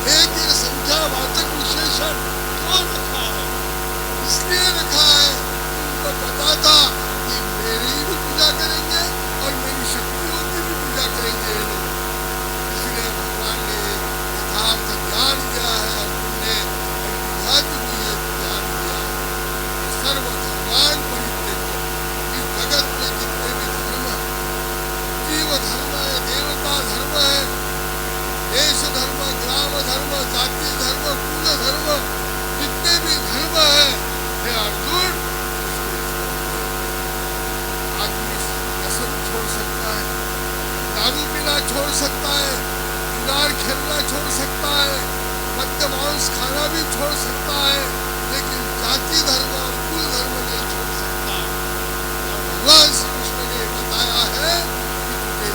एक ये संख्यावाचक विशेषण क्यों रखा है? इसलिए रखा है उनको पता था कि मेरी भी पूजा करेंगे और मेरी शक्तियों की भी पूजा करेंगे ये लोग। इसलिए भगवान ने यथार्थ ज्ञान दिया है, अर्जुन ने अध्यात्म की ये ज्ञान दिया है। सर्वधर्मान परित्यज्य, इस जगत में जितने भी धर्म है, जीव धर्म है, देवता धर्म है, देश धर्म, ग्राम धर्म, जाति धर्म, कुल धर्म, जितने भी धर्म है, हे अर्जुन, आदमी व्यसन छोड़ सकता है, दारू पीना छोड़ सकता है, जुगाड़ खेलना छोड़ सकता है, मद्य मांस खाना भी छोड़ सकता है, लेकिन जाति धर्म और कुल धर्म नहीं छोड़ सकता। और भगवान श्री कृष्ण ने बताया है कि तुझे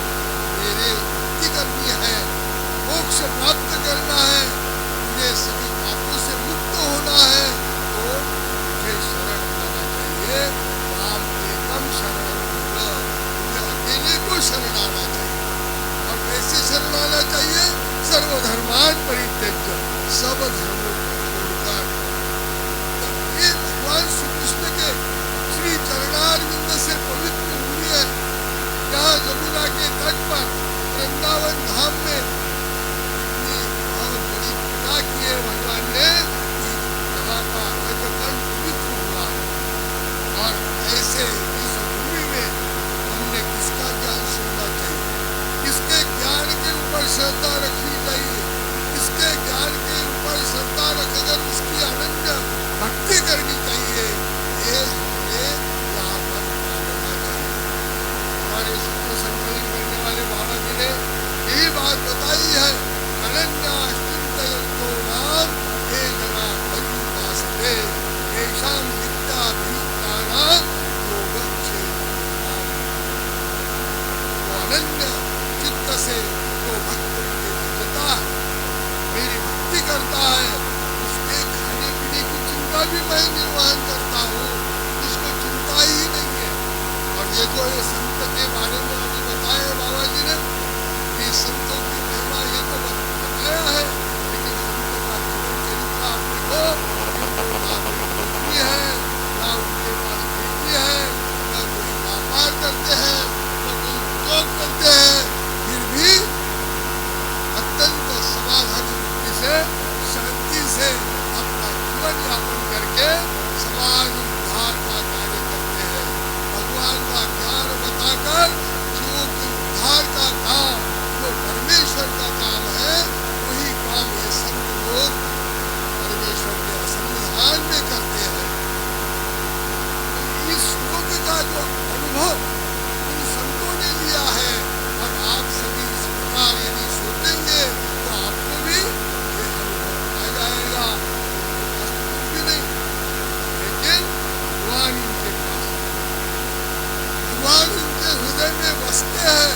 मेरे मुक्ति करनी है, मोक्ष प्राप्त करना है, तुझे सभी पापों से मुक्त होना है, तो मुझे शरण आना चाहिए। राम एकम शरणं व्रज, मुझे अकेले को शरण आना चाहिए। और कैसे शरण आना चाहिए? सर्वधर्मान परित्यज्य, सब धर्मों को छोड़कर। ये भगवान श्री कृष्ण के श्री चरणारविंद से पवित्र भूमि है, जहाँ यमुना के तट पर वृंदावन धाम में इतनी बहुत बड़ी पूजा की है भगवान ने कि यहाँ का रजकण पवित्र हुआ। और ऐसे इस भूमि में हमने किसका ज्ञान सुनना चाहिए? किसके ज्ञान के ऊपर श्रद्धा रखनी चाहिए? किसके ज्ञान के ऊपर श्रद्धा रखकर उसकी अनन्य भक्ति करनी चाहिए? ये हमने यहाँ पर मानना चाहिए। हमारे सूत्र संकलन करने वाले बाबा जी ने यही बात बताई है, अनन्याश्चिन्तयन्तो नाम ये जना पर्युपासते येषां नित्याभियुक्तानां योगक्षेमं। वो अनन्य चित्त से जो भक्त मुझे भजता है, मेरी भक्ति करता है, उसके खाने पीने की चिंता भी मैं निर्वहन करता हूँ, उसको चिंता ही नहीं है। और देखो ये संत के बारे में अभी बताया बाबा जी ने कि संतों की महिमा ये तो बताया है, लेकिन संत का जीवन चरित्र आप देखो, ना कोई पत्नी है, ना उनके पास बेटी है, ना कोई व्यापार करते हैं, ना कोई उद्योग करते हैं, फिर भी अत्यंत समाधान वृत्ति से, शांति से अपना जीवन यापन करके समाज उद्धार का कार्य करते हैं। भगवान का ज्ञान बताकर जीवों के उद्धार का काम, जो परमेश्वर का काम है, वही काम ये संत लोग परमेश्वर के असंविधान में करते हैं। इस श्लोक का जो अनुभव उन संतों ने लिया है, और आप सभी इस प्रकार यदि सोचेंगे तो आपको भी ये अनुभव आ जाएगा। भी नहीं, लेकिन भगवान इनके पास, भगवान इनके हृदय में बसते हैं,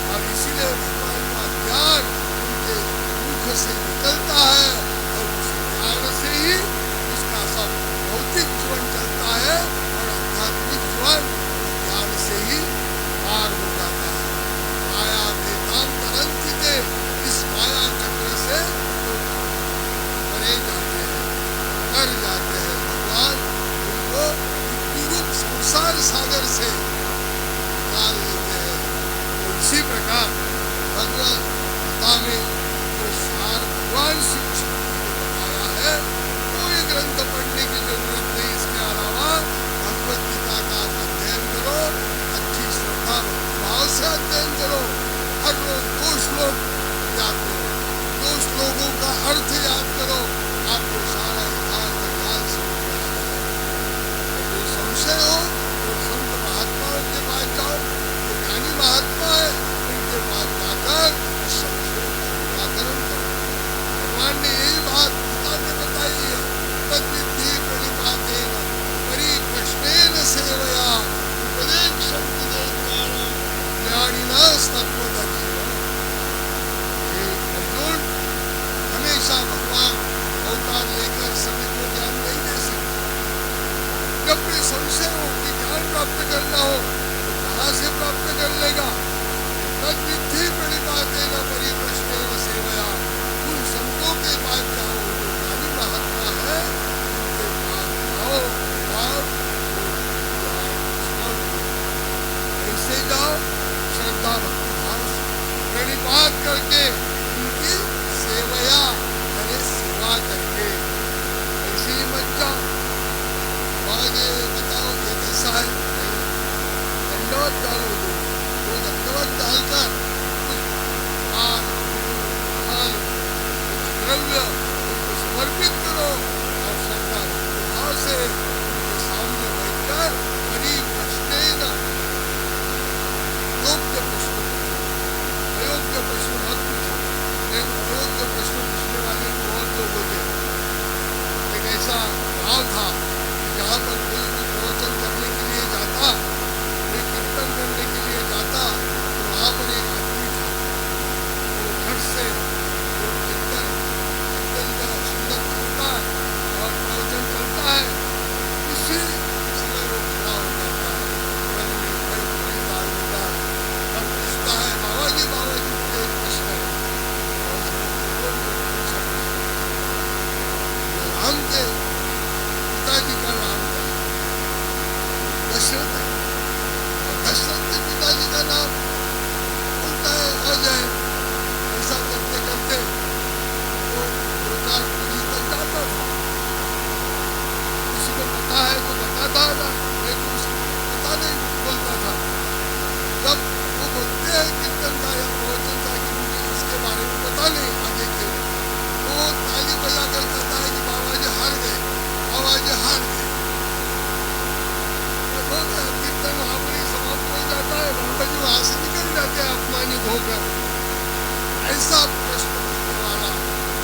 और इसीलिए भगवान का ज्ञान उनके मुख से निकलता है, और उस ज्ञान से ही उसका सब भौतिक जीवन चलता है, और आध्यात्मिक जीवन उस ज्ञान से ही पार हो जाता है। माया वेदांतरंतिते, इस माया चक्र से परे जाते हैं, कर जाते हैं। भगवान उनको विरूप संसार सागर से निकाल लेते हैं। तो इसी प्रकार भगवत गीता में जो सार भगवान श्री कृष्ण ने बताया है, कोई ग्रंथ पढ़ने की जरूरत नहीं। इसके अलावा भगवत गीता का अध्ययन करो, अच्छी श्रद्धा भाव से अध्ययन करो, हर रोज 2 श्लोक याद करो, 2 श्लोकों का अर्थ याद करो, आपको सारा यथार्थ ज्ञान समझ में आ जाएगा। कोई संशय हो तो संत महात्माओं के पास जाओ, जो ज्ञानी महात्मा है उनके पास जाकर उस संशय का निराकरण करो। भगवान ने यही बात गीता में बताई है, तद्विद्धि प्रणिपातेन परिप्रश्नेन सेवया उपदेक्षन्ति दैत्यानां ज्ञानिनस्तत्त्वदर्शिनः। हे अर्जुन, हमेशा भगवान अवतार लेकर सभी को ज्ञान नहीं दे सकते। जब भी संशय हो कि ज्ञान प्राप्त करना हो तो कहाँ से प्राप्त कर लेगा? तद्विद्धि प्रणिपातेन परिप्रश्नेन सेवया, उन संतों के पास जाओ, जो ज्ञानी महात्मा है उनके पास जाओ और ऐसे जाओ श्रद्धा भक्ति भाव से प्रणिपात करके उनकी सेवया करे, सेवा करके ऐसे ही मत जाओ। आगे बताओ ये कैसा है, दंडवत डालो, वो दंडवत डालकर कुछ दान, फल, कुछ द्रव्य उनको समर्पित करो और श्रद्धा भाव से उनके सामने बैठकर बड़ी प्रश्न, योग्य प्रश्न पूछो, अयोग्य प्रश्न मत पूछो। अयोग्य प्रश्न पूछने वाले बहुत लोग होते हैं। एक ऐसा गाँव था जहाँ पर कोई भी प्रवचन करने के लिए जाता, कोई कीर्तन करने के लिए जाता, तो वहाँ पर एक आदमी था, वो घर से वो कीर्तन अत्यंत सुंदर करता है और प्रवचन करता है, उसी समय वो खड़ा हो जाता है, मन में बड़ी डाल देता है और पूछता है, बाबा जी मुझे एक प्रश्न है। और राम के पिताजी का नाम क्या है? दशरथ है। और दशरथ के पिताजी का नाम बोलता है अजय। ऐसा करते करते वो 2-4 पीढ़ी तक जाता था। किसी को पता है तो बताता था, लेकिन उसको पता नहीं बोलता था। जब वो बोलते हैं कीर्तन का या प्रवचन का कि मुझे इसके बारे में पता नहीं आगे के, तो वो ताली बजा कर कहता है कि बाबा जी हार गए, बाबा जी हार गए। कीर्तन वहाँ पर ही समाप्त हो जाता है, बाबा जी वहाँ से निकल जाते हैं अपमानित होकर। ऐसा प्रश्न पूछने वाला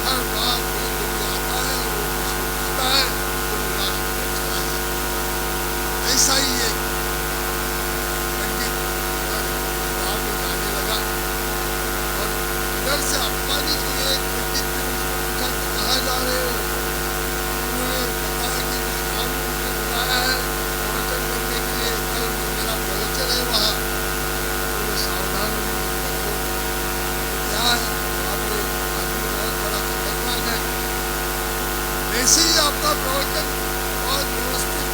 हर बार कोई आता है और वो प्रश्न पूछता है तो निराश होकर चला जाता है। ऐसा ही एक पंडित गाँव में जाने लगा और इधर से अपमानित हुए एक पंडित ने उसको पूछा कि कहाँ जा रहे हो? उन्होंने बताया कि मैं गाँव में मुझे बुलाया है प्रवचन करने के लिए, कल मेरा प्रवचन है वहाँ। उन्होंने सावधान क्या है, आपने आदमी बहुत बड़ा खतरनाक है। वैसे ही आपका प्रवचन बहुत व्यवस्थित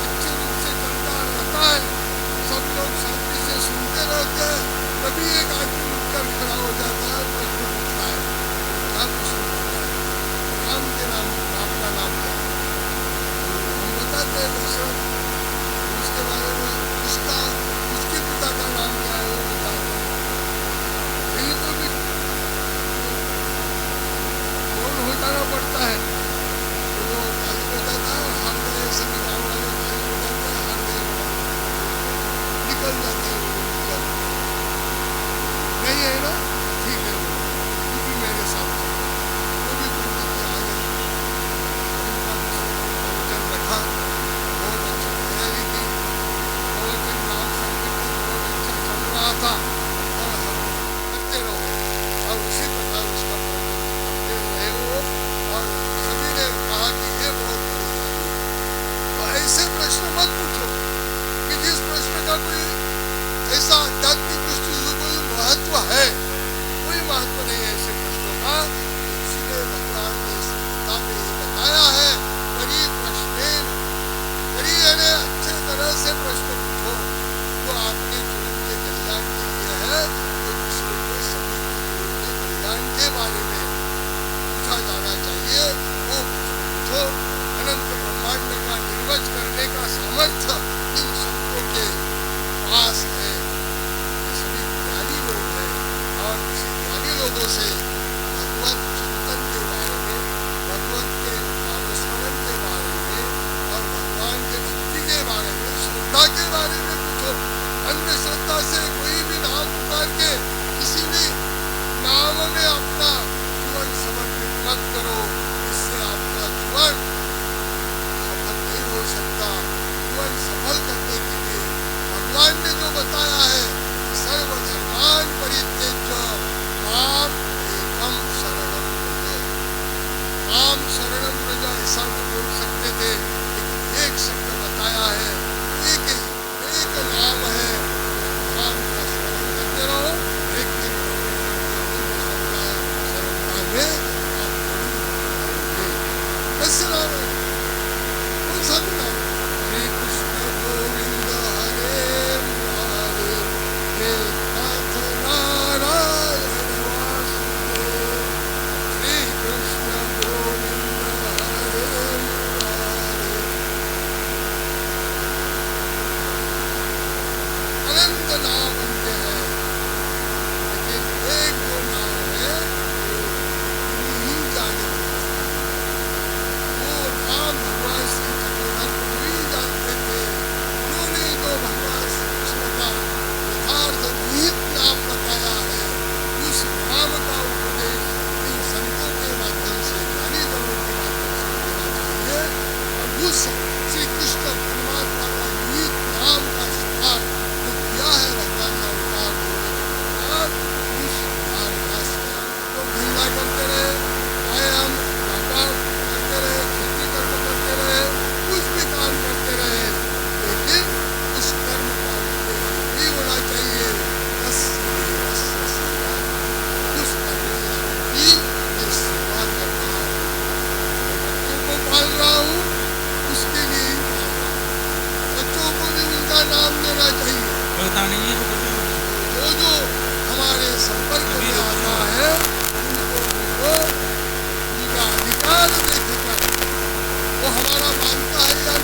अच्छे रूप से चलता रहता है, सब लोग शांति से सुनते रहते हैं, तभी एक आदमी उठकर खड़ा हो जाता है, प्रश्न पूछता है। क्या प्रश्न पूछता है? राम के नाम, आपका नाम क्या है? हम बताते हैं दशरथ। उसके बारे में उसके पिता का नाम क्या है वो बताते हैं। यही तो भी कौन हो जाना पड़ता है, तो वो ताली बजाता है, हार गए, सभी गाँव वाले ताली बजाते हैं, हार गए, निकल जाते हैं। नहीं है ना, ठीक है, तू भी मेरे साथ चल। वो भी पंडित जी आ गए, उनका प्रवचन रखा, बहुत अच्छी तैयारी की, प्रवचन नाम संकीर्तन बहुत अच्छा चल रहा था और हम करते रहो और उसी प्रकार उसका प्रवचन करते रहे हो। और सभी ने कहा कि ये बहुत बड़ी बात है। तो ऐसे प्रश्न मत पूछो कि जिस प्रश्न का कोई ऐसा आध्यात्मिक दृष्टि से कोई महत्व है, कोई महत्व नहीं है ऐसे प्रश्नों का। इसलिए भगवान ने इस गीता में ये बताया है, बड़ी प्रश्न, बड़ी यानी अच्छे तरह से प्रश्न पूछो जो आपके जीवन के कल्याण के लिए है, जो दूसरों के सभी के जीवन के कल्याण के बारे में पूछा जाना चाहिए, वो प्रश्न पूछो। अनंत ब्रह्मांड का निर्वच करने का सामर्थ्य इन संतों के पास है। सभी ज्ञानी लोग हैं और किसी ज्ञानी लोगों से भगवत चिंतन के बारे में, भगवत के नामस्मरण के बारे में और भगवान के भक्ति के बारे में, श्रद्धा के बारे में पूछो। अंधश्रद्धा से कोई भी नाम पुकार के किसी भी नाम में अपना जीवन समर्पित मत करो, इससे आपका जीवन सफल नहीं हो सकता। जीवन सफल करने के लिए भगवान ने जो बताया है, सर्वधर्मान परित्यज्य माम एकम शरणम व्रज। माम शरणम व्रज ऐसा भी बोल सकते थे, लेकिन एक शब्द बताया है, एक नाम है, नाम का स्मरण करते रहो। एक दिन शरणता में आपको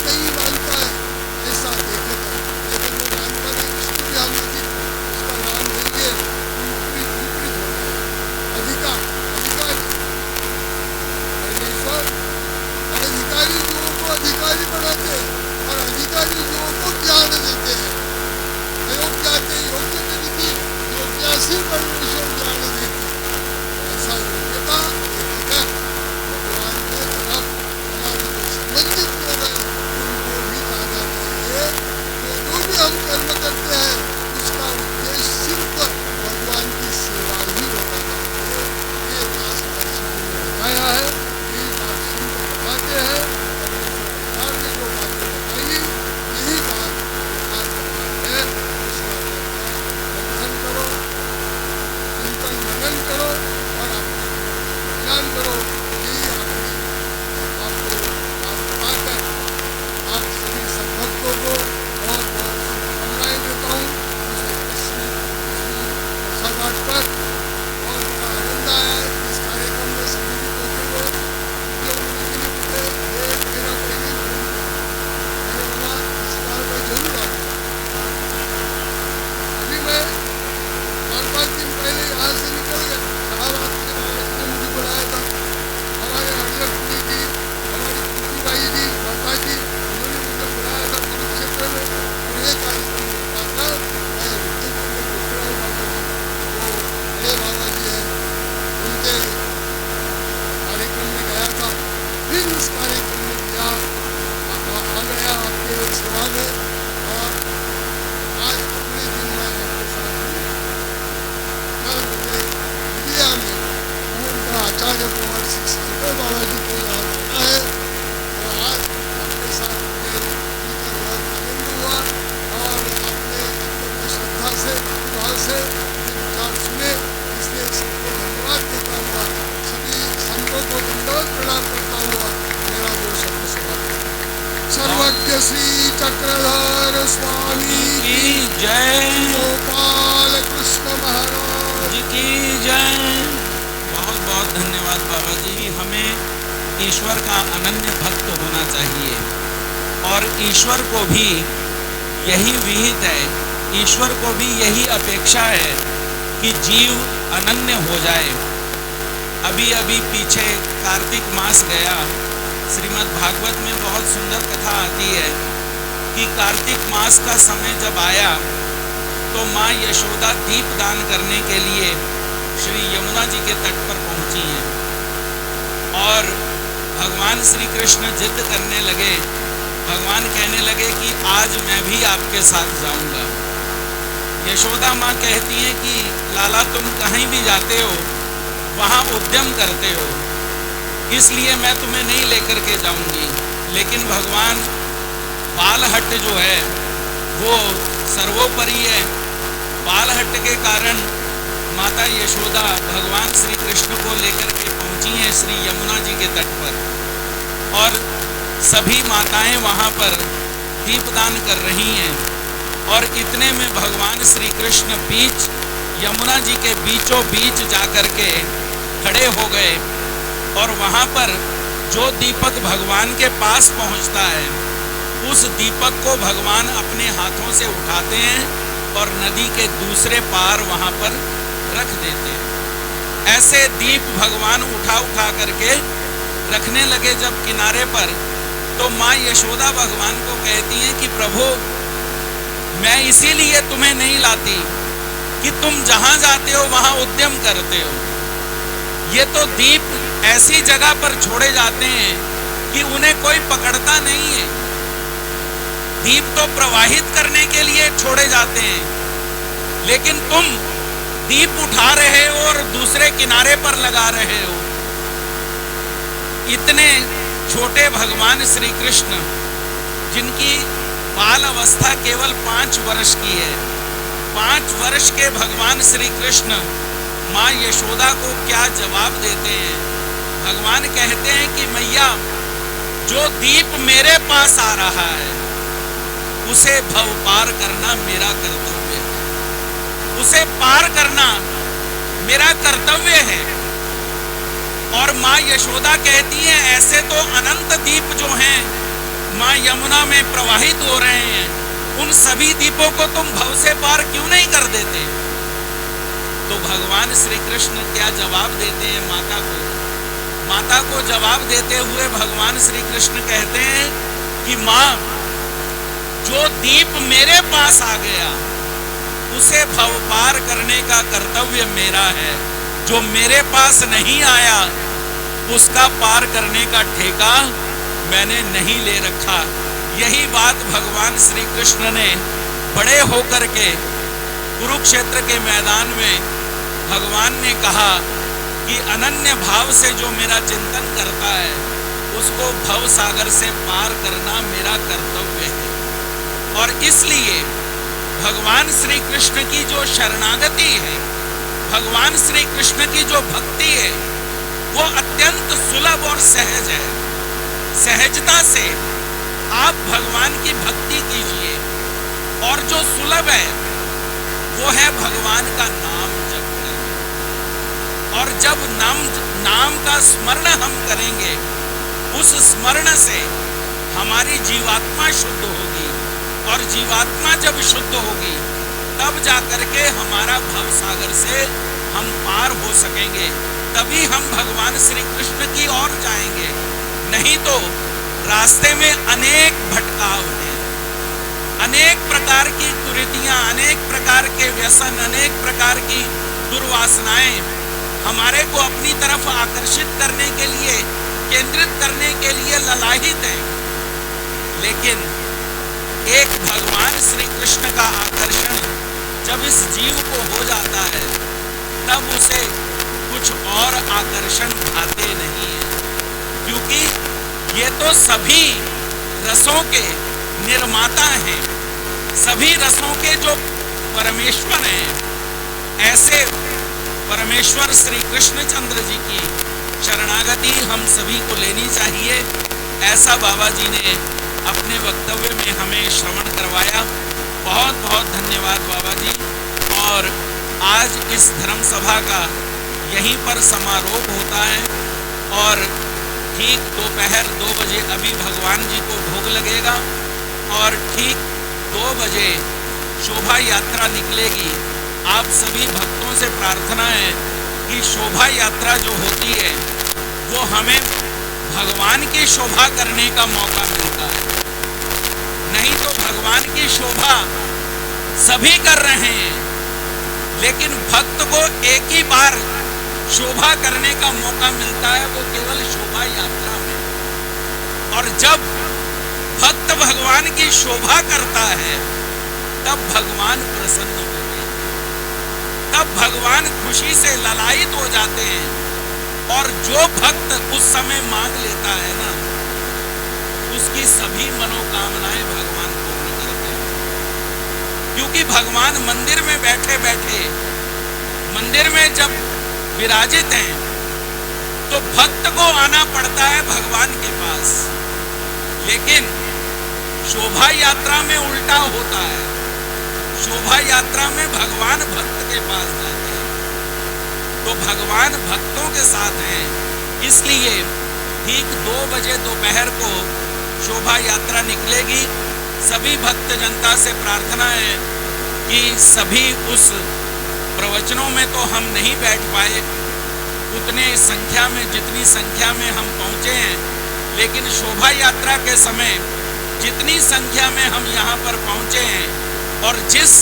नहीं मानता है ऐसा देखेगा, लेकिन वो जानता नहीं उसको भी हम यदि उसका नाम लेंगे विपरीत हो जाएगा। अधिकारी परमेश्वर अनधिकारी लोगों को अधिकारी बनाते हैं और अधिकारी लोगों को ज्ञान देते हैं। अयोग्य योग्य के रीति योग्यासी परमेश्वर ज्ञान देते हैं। ऐसा योग्यता देकर भगवान के तरफ हमारे जो संबंधित लोग हैं उनको भी जाना चाहिए। तो जो भी हम कर्म करते हैं उसका उद्देश्य सिर्फ भगवान की सेवा ही होना चाहिए। ये दास दर्शन ने बताया है, ये बात सुनकर बताते हैं। परमेश्वर ने जो बातें बताई यही बात है, उसका मंथन करो, चिंतन मनन करो और अपने ज्ञान करो। यही आपको पाकर आप सभी संभक्तों को बहुत बहुत शुभकामनाएं देता हूँ। मुझे सभाट पर और बड़ा आनंद आया है इस कार्यक्रम में सम्मिलित होते हुए। जो मुझे मेरा पहले मैंने बोला इस बार मैं जरूर आऊँगा। अभी मैं 4-5 दिन पहले यहाँ से निकल गया। शाहबाद के महाराज ने मुझे बुलाया था। हमारे हरियाणवी जी, हमारी कुटी भाई जी, माता जी, उन्होंने मुझे बुलाया था कुरुक्षेत्र में और ये कार्यक्रम होता था। मैं रुद्रपुर में रुद्रराय बाबा जी, वो बड़े बाबा जी हैं, उनके कार्यक्रम में गया था। फिर इस कार्यक्रम में गया आ गया आपके सेवा में और आज अपने दिन में आपके साथ हूँ। कल मुझे इंडिया में मोहनका आचार्य कुमार सिंह शंकर बाबा जी को यहाँ जाना है। तो आज आपके साथ मुझे मिलकर बहुत आनंद हुआ और आपने अत्यंत श्रद्धा से भाव से विचार सुने, इसलिए सबको धन्यवाद देता हुआ सभी संतों को दंडवत प्रणाम करता हुआ मेरा दो शब्द समाप्त। सर्वज्ञ श्री चक्रधर स्वामी की जय, गोपाल कृष्ण महाराज की जय। बहुत बहुत धन्यवाद बाबा जी। हमें ईश्वर का अनन्य भक्त होना चाहिए और ईश्वर को भी यही विहित है, ईश्वर को भी यही अपेक्षा है कि जीव अनन्य हो जाए। अभी अभी पीछे कार्तिक मास गया। श्रीमद् भागवत में बहुत सुंदर कथा आती है कि कार्तिक मास का समय जब आया तो माँ यशोदा दीप दान करने के लिए श्री यमुना जी के तट पर पहुंची हैं और भगवान श्री कृष्ण जिद करने लगे। भगवान कहने लगे कि आज मैं भी आपके साथ जाऊंगा। यशोदा माँ कहती हैं कि लाला तुम कहीं भी जाते हो वहाँ उद्यम करते हो, इसलिए मैं तुम्हें नहीं लेकर के जाऊंगी। लेकिन भगवान बालहट्ट जो है वो सर्वोपरि है। बालहट्ट के कारण माता यशोदा भगवान श्री कृष्ण को लेकर के पहुंची हैं श्री यमुना जी के तट पर और सभी माताएं वहां पर दीपदान कर रही हैं और इतने में भगवान श्री कृष्ण बीच यमुना जी के बीचों बीच जाकर के खड़े हो गए और वहां पर जो दीपक भगवान के पास पहुंचता है उस दीपक को भगवान अपने हाथों से उठाते हैं और नदी के दूसरे पार वहां पर रख देते हैं। ऐसे दीप भगवान उठा उठा करके रखने लगे जब किनारे पर, तो माँ यशोदा भगवान को कहती हैं कि प्रभु मैं इसीलिए तुम्हें नहीं लाती कि तुम जहां जाते हो वहां उद्यम करते हो। ये तो दीप ऐसी जगह पर छोड़े जाते हैं कि उन्हें कोई पकड़ता नहीं है। दीप तो प्रवाहित करने के लिए छोड़े जाते हैं, लेकिन तुम दीप उठा रहे हो और दूसरे किनारे पर लगा रहे हो। इतने छोटे भगवान श्री कृष्ण जिनकी बाल अवस्था केवल 5 वर्ष की है, 5 वर्ष के भगवान श्री कृष्ण माँ यशोदा को क्या जवाब देते हैं। भगवान कहते हैं कि मैया जो दीप मेरे पास आ रहा है उसे भव पार करना मेरा कर्तव्य है, उसे पार करना मेरा कर्तव्य है। और माँ यशोदा कहती है ऐसे तो अनंत दीप जो हैं माँ यमुना में प्रवाहित हो रहे हैं, उन सभी दीपों को तुम भव से पार क्यों नहीं कर देते? तो भगवान श्री कृष्ण क्या जवाब देते हैं माता को? माता को जवाब देते हुए भगवान श्री कृष्ण कहते हैं कि माँ, जो दीप मेरे पास आ गया उसे भव पार करने का कर्तव्य मेरा है, जो मेरे पास नहीं आया उसका पार करने का ठेका मैंने नहीं ले रखा। यही बात भगवान श्री कृष्ण ने बड़े होकर के कुरुक्षेत्र के मैदान में भगवान ने कहा कि अनन्य भाव से जो मेरा चिंतन करता है उसको भव सागर से पार करना मेरा कर्तव्य है। और इसलिए भगवान श्री कृष्ण की जो शरणागति है, भगवान श्री कृष्ण की जो भक्ति है, वो अत्यंत सुलभ और सहज है। सहजता से आप भगवान की भक्ति कीजिए, और जो सुलभ है वो है भगवान का नाम जप करना। और जब नाम का स्मरण हम करेंगे, उस स्मरण से हमारी जीवात्मा शुद्ध होगी, और जीवात्मा जब शुद्ध होगी तब जाकर के हमारा भव सागर से हम पार हो सकेंगे, तभी हम भगवान श्री कृष्ण की ओर जाएंगे। नहीं तो रास्ते में अनेक भटकाव हैं, अनेक प्रकार की कुरीतियां, अनेक प्रकार के व्यसन, अनेक प्रकार की दुर्वासनाएं हमारे को अपनी तरफ आकर्षित करने के लिए, केंद्रित करने के लिए ललाहित हैं। लेकिन एक भगवान श्री कृष्ण का आकर्षण जब इस जीव को हो जाता है, तब उसे कुछ और आकर्षण भाते नहीं है, क्योंकि ये तो सभी रसों के निर्माता हैं, सभी रसों के जो परमेश्वर हैं। ऐसे परमेश्वर श्री कृष्णचंद्र जी की शरणागति हम सभी को लेनी चाहिए। ऐसा बाबा जी ने अपने वक्तव्य में हमें श्रवण करवाया। बहुत बहुत धन्यवाद बाबा जी। और आज इस धर्म सभा का यहीं पर समारोह होता है, और ठीक दोपहर 2 बजे अभी भगवान जी को भोग लगेगा, और ठीक 2 बजे शोभा यात्रा निकलेगी। आप सभी भक्तों से प्रार्थना है कि शोभा यात्रा जो होती है वो हमें भगवान की शोभा करने का मौका मिलता है। नहीं तो भगवान की शोभा सभी कर रहे हैं, लेकिन भक्त को एक ही बार शोभा करने का मौका मिलता है, वो केवल शोभा यात्रा में। और जब भक्त भगवान की शोभा करता है तब भगवान प्रसन्न होते हैं, तब भगवान खुशी से ललायित हो जाते हैं। और जो भक्त उस समय मांग लेता है ना, उसकी सभी मनोकामनाएं भगवान पूर्ण करते हैं। क्योंकि भगवान मंदिर में बैठे बैठे, मंदिर में जब विराजित हैं, तो भक्त को आना पड़ता है भगवान के पास। लेकिन शोभा यात्रा में उल्टा होता है, शोभा यात्रा में भगवान भक्त के पास जाते हैं। तो भगवान भक्तों के साथ हैं, इसलिए ठीक 2 बजे दोपहर को शोभा यात्रा निकलेगी। सभी भक्त जनता से प्रार्थना है कि सभी उस प्रवचनों में तो हम नहीं बैठ पाए उतने संख्या में, जितनी संख्या में हम पहुँचे हैं, लेकिन शोभा यात्रा के समय जितनी संख्या में हम यहाँ पर पहुँचे हैं और जिस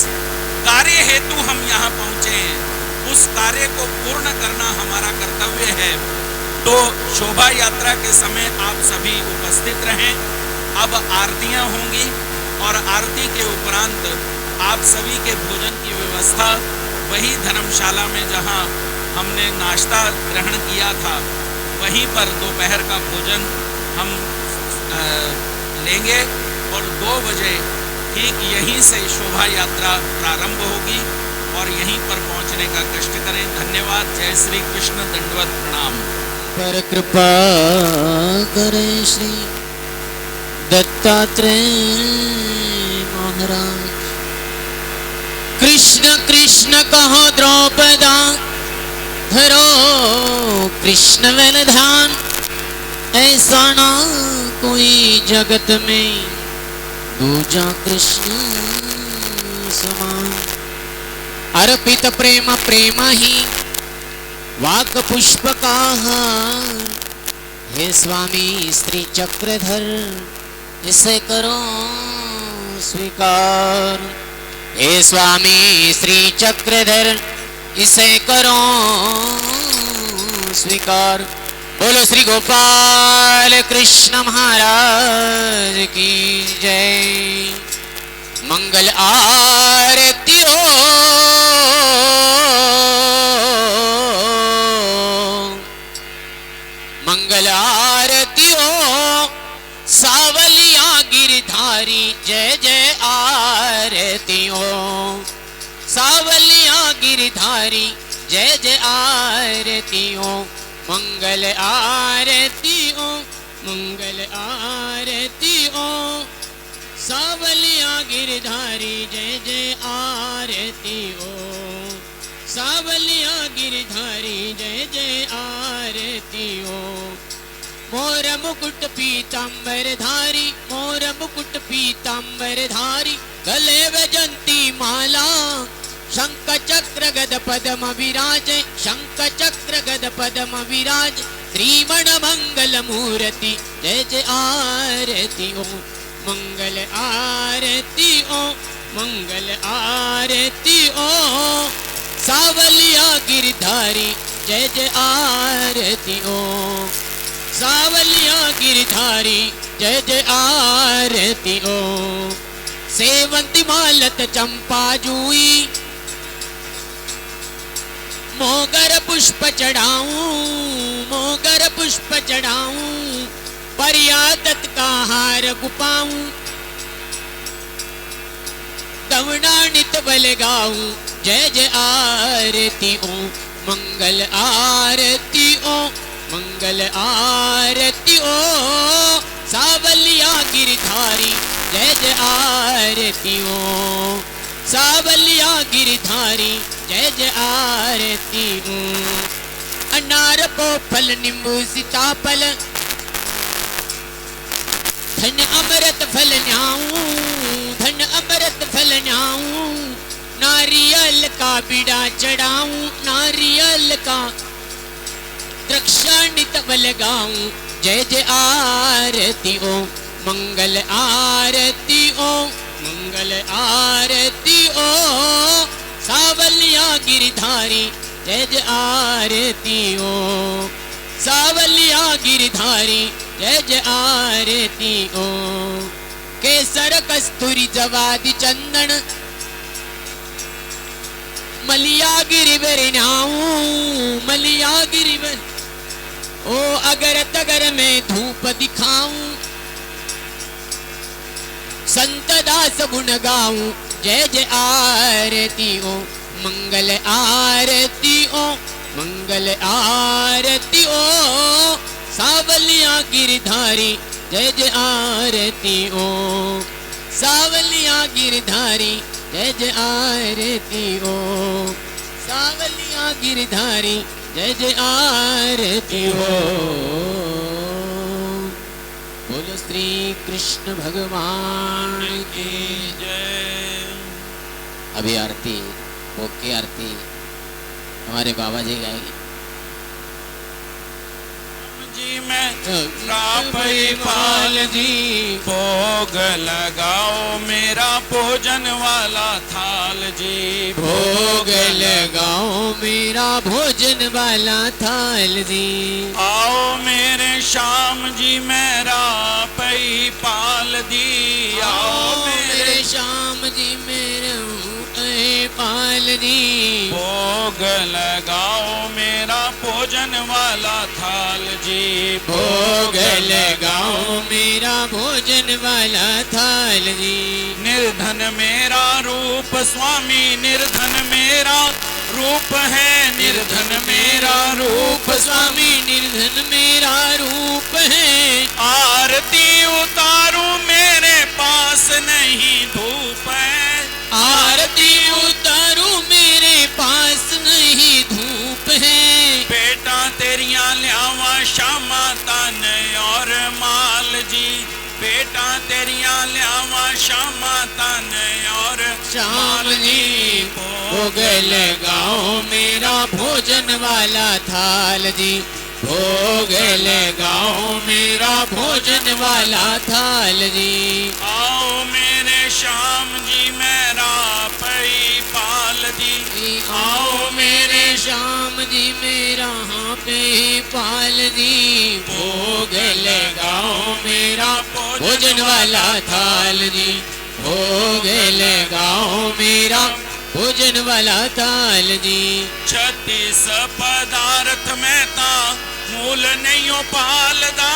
कार्य हेतु हम यहाँ पहुँचे हैं, उस कार्य को पूर्ण करना हमारा कर्तव्य है। तो शोभा यात्रा के समय आप सभी उपस्थित रहें। अब आरतियाँ होंगी, और आरती के उपरांत आप सभी के भोजन की व्यवस्था वही धर्मशाला में जहाँ हमने नाश्ता ग्रहण किया था, वहीं पर दोपहर का भोजन हम लेंगे। और 2 बजे ठीक यहीं से शोभा यात्रा प्रारंभ होगी, और यहीं पर पहुंचने का कष्ट करें। धन्यवाद। जय श्री कृष्ण। दंडवत प्रणाम। पर कृपा करें श्री दत्तात्रेय महाराज। कृष्ण कृष्ण कहो द्रौपदा, धरो कृष्ण वेल ध्यान, ऐसा ना कोई जगत में दूजा कृष्ण समान। अर्पित प्रेम प्रेम ही वाक पुष्प का हार। हे स्वामी श्री चक्रधर इसे करो स्वीकार। हे स्वामी श्री चक्रधर इसे करो स्वीकार। बोलो श्री गोपाल कृष्ण महाराज की जय। मंगल आरती हो मंगल आरती हो सावलिया गिरधारी जय जय आरती हो। सावलिया गिरधारी जय जय आरती हो। मंगल आरती हो मंगल आरती हो सावलिया गिरधारी जय जय आरती हो। सावलिया गिरधारी जय जय आरती हो। मोर मुकुट पीतांबर धारी मोर मुकुट पीतांबर धारी गले वैजंती माला। शंख चक्र गद पद्म विराज शंख चक्र गद पद्म विराज। श्रीमण मंगल मूर्ति जय जय आरती ओ। मंगल आरती ओ मंगल आरती ओ सावलिया गिरधारी जय जय आरती ओ। सावलिया गिरधारी जय जय आरती ओ। सेवंती मालत चंपा जूई मोगर पुष्प चढ़ाऊं मोगर पुष्प चढ़ाऊं। परियादत का हार गुपाऊं दवनानित बल गाऊं जय जय आरती ओ। मंगल आरती ओ मंगल आरती ओ सावलिया गिरधारी जय जय आरती ओ। सावलिया गिरधारी जय जय आरती ओ। अनार पोफल नींबू सीताफल धन अमृत फल न्याऊं धन अमृत फल न्याऊं। नारियल का बीड़ा चढ़ाऊं नारियल का द्रक्षानित बल गाऊं जय जय आरती ओ। मंगल आरती ओ मंगल आरती ओ सावलिया गिरधारी जय जय आरती ओ। सावलिया गिरधारी जय जय आरती ओ। केसर कस्तूरी जवादी चंदन मलिया गिरिवर न्याऊं मलिया गिरिवर ओ। अगर तगर में धूप दिखाऊं संत दास गुण गाऊं जय जय आरती ओ। मंगल आरती ओ मंगल आरती ओ सावलिया गिरधारी जय जय आरती ओ। सावलिया गिरधारी जय जय आरती ओ। सावलिया गिरधारी जय जय आरती हो। बोलो श्री कृष्ण भगवान की जय। अभी आरती भोग की आरती हमारे बाबा जी गाएंगे। जी मैं रापई पाल जी भोग लगाओ मेरा भोजन वाला थाल जी। भोग लगाओ मेरा भोजन वाला थाल जी। आओ मेरे श्याम जी मैं रापई पाल दी। आओ मेरे श्याम जी मेरे पाल जी। भोग लगाओ मेरा भोजन वाला थाल जी। भोग लगाओ मेरा भोजन वाला थाल जी। निर्धन मेरा रूप स्वामी निर्धन मेरा रूप है। निर्धन मेरा रूप स्वामी निर्धन मेरा रूप है। आरती उतारूं मेरे पास नहीं धूप है। आरती उतारूं मेरे पास नहीं धूप है। बेटा तेरिया लियावा श्यामा तन और माल जी बेटा तेरिया लियावा शामा तन और श्याम जी भोग लगाओ मेरा भोजन वाला थाल जी, भोग लगाओ मेरा भोजन वाला थाल जी। आओ मेरे श्याम जी मेरा पई पाल दी, आओ मेरे श्याम जी मेरा पे पाल दी, भोग लगाओ मेरा भोजन वाला थाल जी, भोग लगाओ मेरा भोजन वाला थाल जी। 36 पदार्थ में ता मूल नहीं पालदा,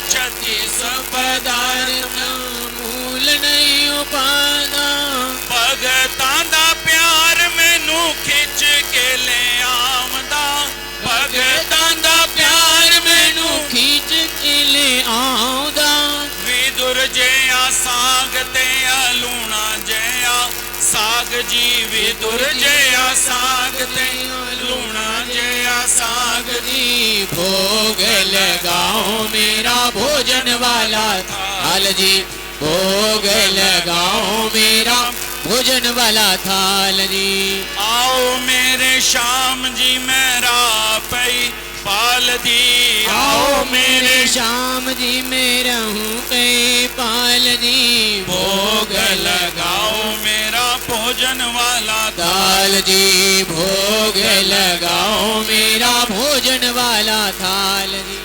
36 पदार्थ मूल नहीं पादा, भगतां दा प्यार मैनू खिच के ले आमदा, भगतां दा प्यार मैनू खींच के ले आउदा। विदुर जया साग ते लूणा जया साग जी, विदुर जया साग ते लूणा जया साग जी, भोग लगाओ मेरा भोजन वाला थाल जी, भोग लगाओ मेरा भोजन वाला थाल जी। आओ मेरे श्याम जी मेरा पई पाल दी, आओ मेरे श्याम जी मेरा पे पाल जी, भोग लगाओ मेरा भोजन वाला थाल जी, भोग लगाओ मेरा भोजन वाला थाल जी।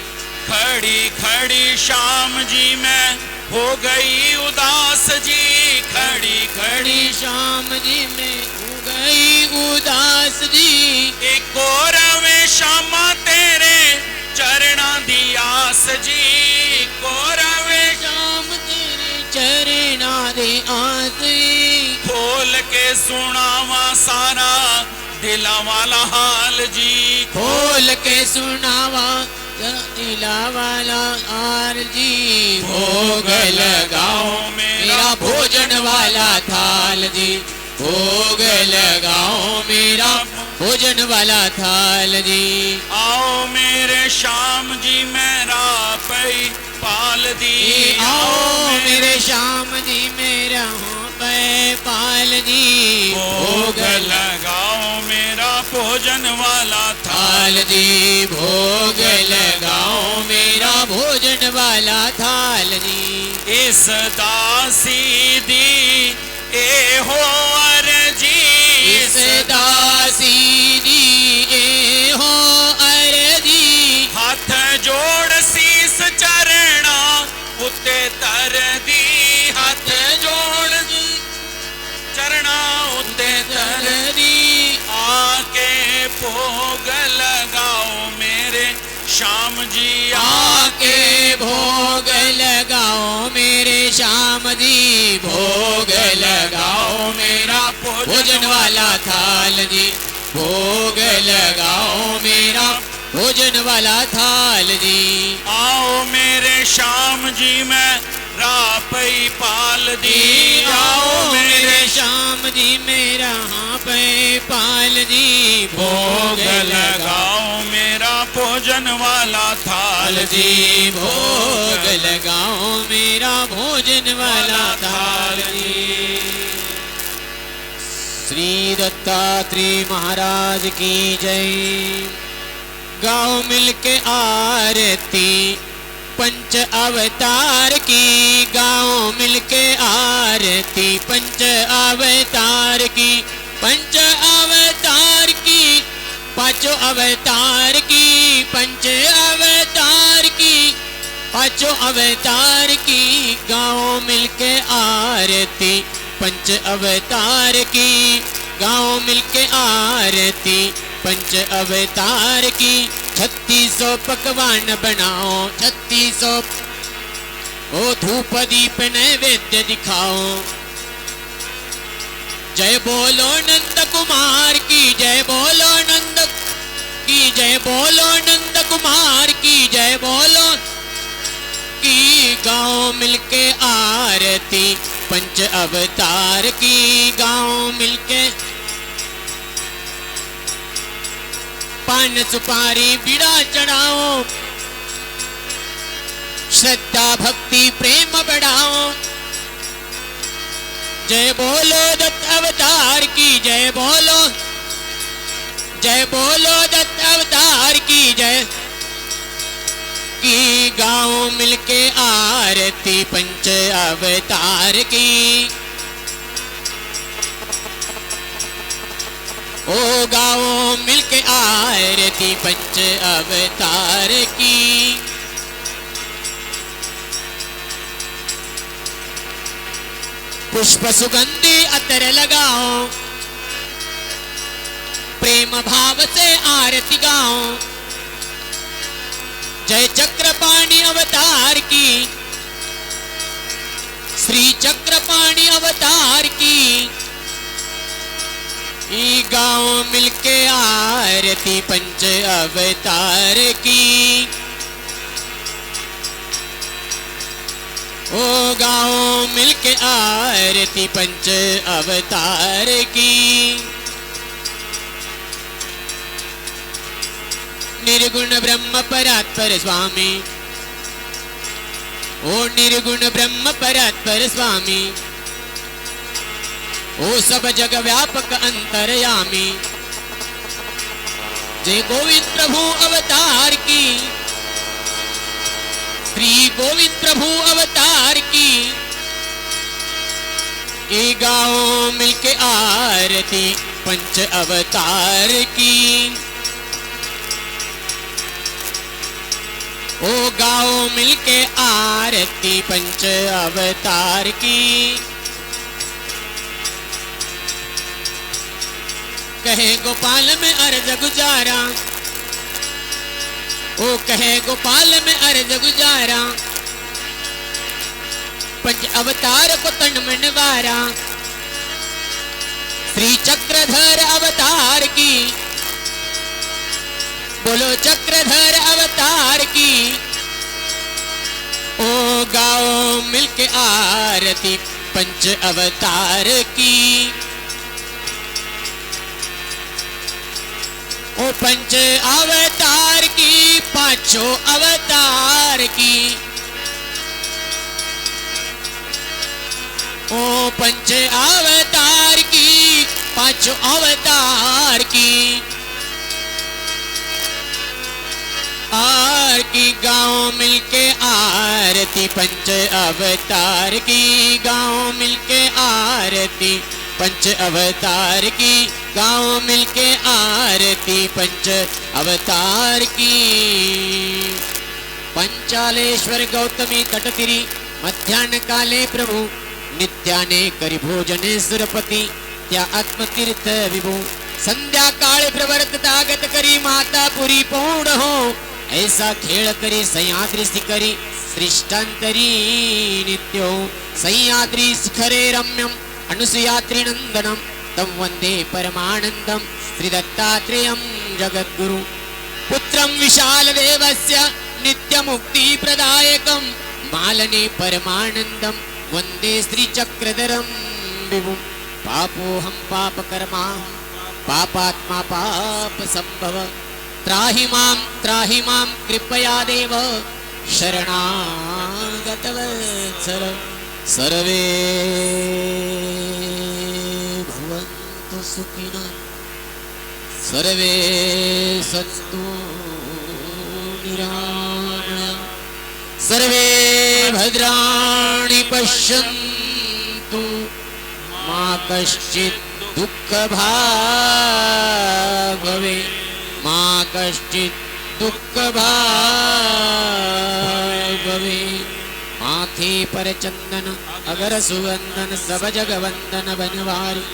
खड़ी खड़ी शाम जी मैं हो गई उदास जी, खड़ी खड़ी शाम जी में हो गई उदास जी, एक और वे शामा तेरे चरणा दी आस जी, एक और वे शाम तेरे चरणा दी आस जी। खोल के सुनावा सारा दिला वाला हाल जी, खोल के सुनावा दिला वाला हाल जी, भोग लगाओ मेरा भोजन वाला थाल जी, भोग लगाओ मेरा भोजन वाला थाल जी। आओ मेरे श्याम जी मेरा पई पाल दी, आओ मेरे श्याम जी मेरा पे पाल जी, भोग लगाओ मेरा भोजन वाला थाल जी, भोग लगाओ मेरा भोजन वाला थाल जी। इस दासी दी ए हो अर्जी, इस दासी दी ए हो अर्जी, हाथ जोड़ शीस चरणा उत्ते तर दी, हाथ जोड़ चरणा उत्ते तर दी, आके भोग लगाओ मेरे श्याम जी, आके भोग लगाओ मेरे श्याम जी, भोग लगाओ मेरा भोजन वाला थाल जी, भोग लगाओ मेरा भोजन वाला थाल जी। आओ मेरे श्याम जी मैं रापई पाल दी, आओ मेरे श्याम जी मेरा पे पाल जी, भोग लगाओ मेरा भोजन वाला थाल जी, भोग लगाओ मेरा भोजन वाला थाल जी। श्री दत्तात्रेय महाराज की जय। गाओ मिलके आरती पंच अवतार की, गाओ मिलके आरती पंच अवतार की, पंच अवतार की, पांचों अवतार की, पंच अवतार की, पांचों अवतार की, गाओ मिलके आरती पंच अवतार की, गाओ मिलके आरती पंच अवतार की। 3600 पकवान बनाओ, 3600 ओ धूप दीप नैवेद्य दिखाओ। जय बोलो नंद कुमार की, जय बोलो नंद की, जय बोलो नंद कुमार की, जय बोलो की। गाँव मिलके आरती पंच अवतार की, गाँव मिलके पान सुपारी बीड़ा चढ़ाओ। श्रद्धा भक्ति प्रेम बढ़ाओ। जय बोलो दत्त अवतार की जय बोलो, जय बोलो दत्त अवतार की जय। की गाओ मिलके आरती पंच अवतार की। ओ गाओ मिलके आरती पंच अवतार की। पुष्प सुगंधी अतर लगाओ, प्रेम भाव से आरती गाओ। जय चक्रपाणि अवतार की, श्री चक्रपाणि अवतार की। गाओ मिलके आरती पंच अवतार की। ओ गाओ मिलके आरती पंच अवतार की। निर्गुण ब्रह्म परात्पर स्वामी, ओ निर्गुण ब्रह्म परात्पर स्वामी। ओ सब जग व्यापक अंतर्यामी। जय गोविंद प्रभु अवतार की, श्री गोविंद प्रभु अवतार की। गाओ मिलके आरती पंच अवतार की। ओ गाओ मिलके आरती पंच अवतार की। कहे गोपाल में अर्ज गुजारा, ओ कहे गोपाल में अर्ज गुजारा। पंच अवतार को तन मन वारा। श्री चक्रधर अवतार की, बोलो चक्रधर अवतार की। ओ गाओ मिलके आरती पंच अवतार की। ओ पंच अवतार की, पांचों अवतार की। ओ पंच अवतार की, पांचों अवतार की। आर की गाओ मिलके आरती पंच अवतार की। गाओ मिलके आरती पंच अवतार की। गाओ मिलके आरती पंच अवतार की। पंचालेश्वर गौतमी तटतिरी मध्यान्ह काले प्रभु। नित्याने करी भोजने सुरपति त्या आत्मतीर्थ विभु। संध्या काळे प्रवर्त तागत करी माता पुरी पौड़ हो। ऐसा खेळ करी सह्याद्री शिखरी सृष्टांतरी नित्यो। सह्याद्री शिखरे रम्यम अनुसुयात्रि नंदनम तम वंदे परमानंदम श्री दत्तात्रेयं जगद्गुरु। पुत्रं विशाल देवस्य नित्य मुक्ति प्रदायकं मालने परमानंदम वंदे श्री चक्रधरं विभुं। पापोहं पापकर्माहं पापात्मा पाप संभव। त्राहि मां कृपया देव शरणागत वत्सल। सर्वे भवन्तु सुखिनः, सर्वे सन्तु निरामयाः, सर्वे भद्राणि पश्यन्तु मा कश्चित् दुःखभाग् भवेत्, मा कश्चित् दुःखभाग् भवेत्। माथे पर चंदन अगर सुगंधन सब जग वंदन बनवारी।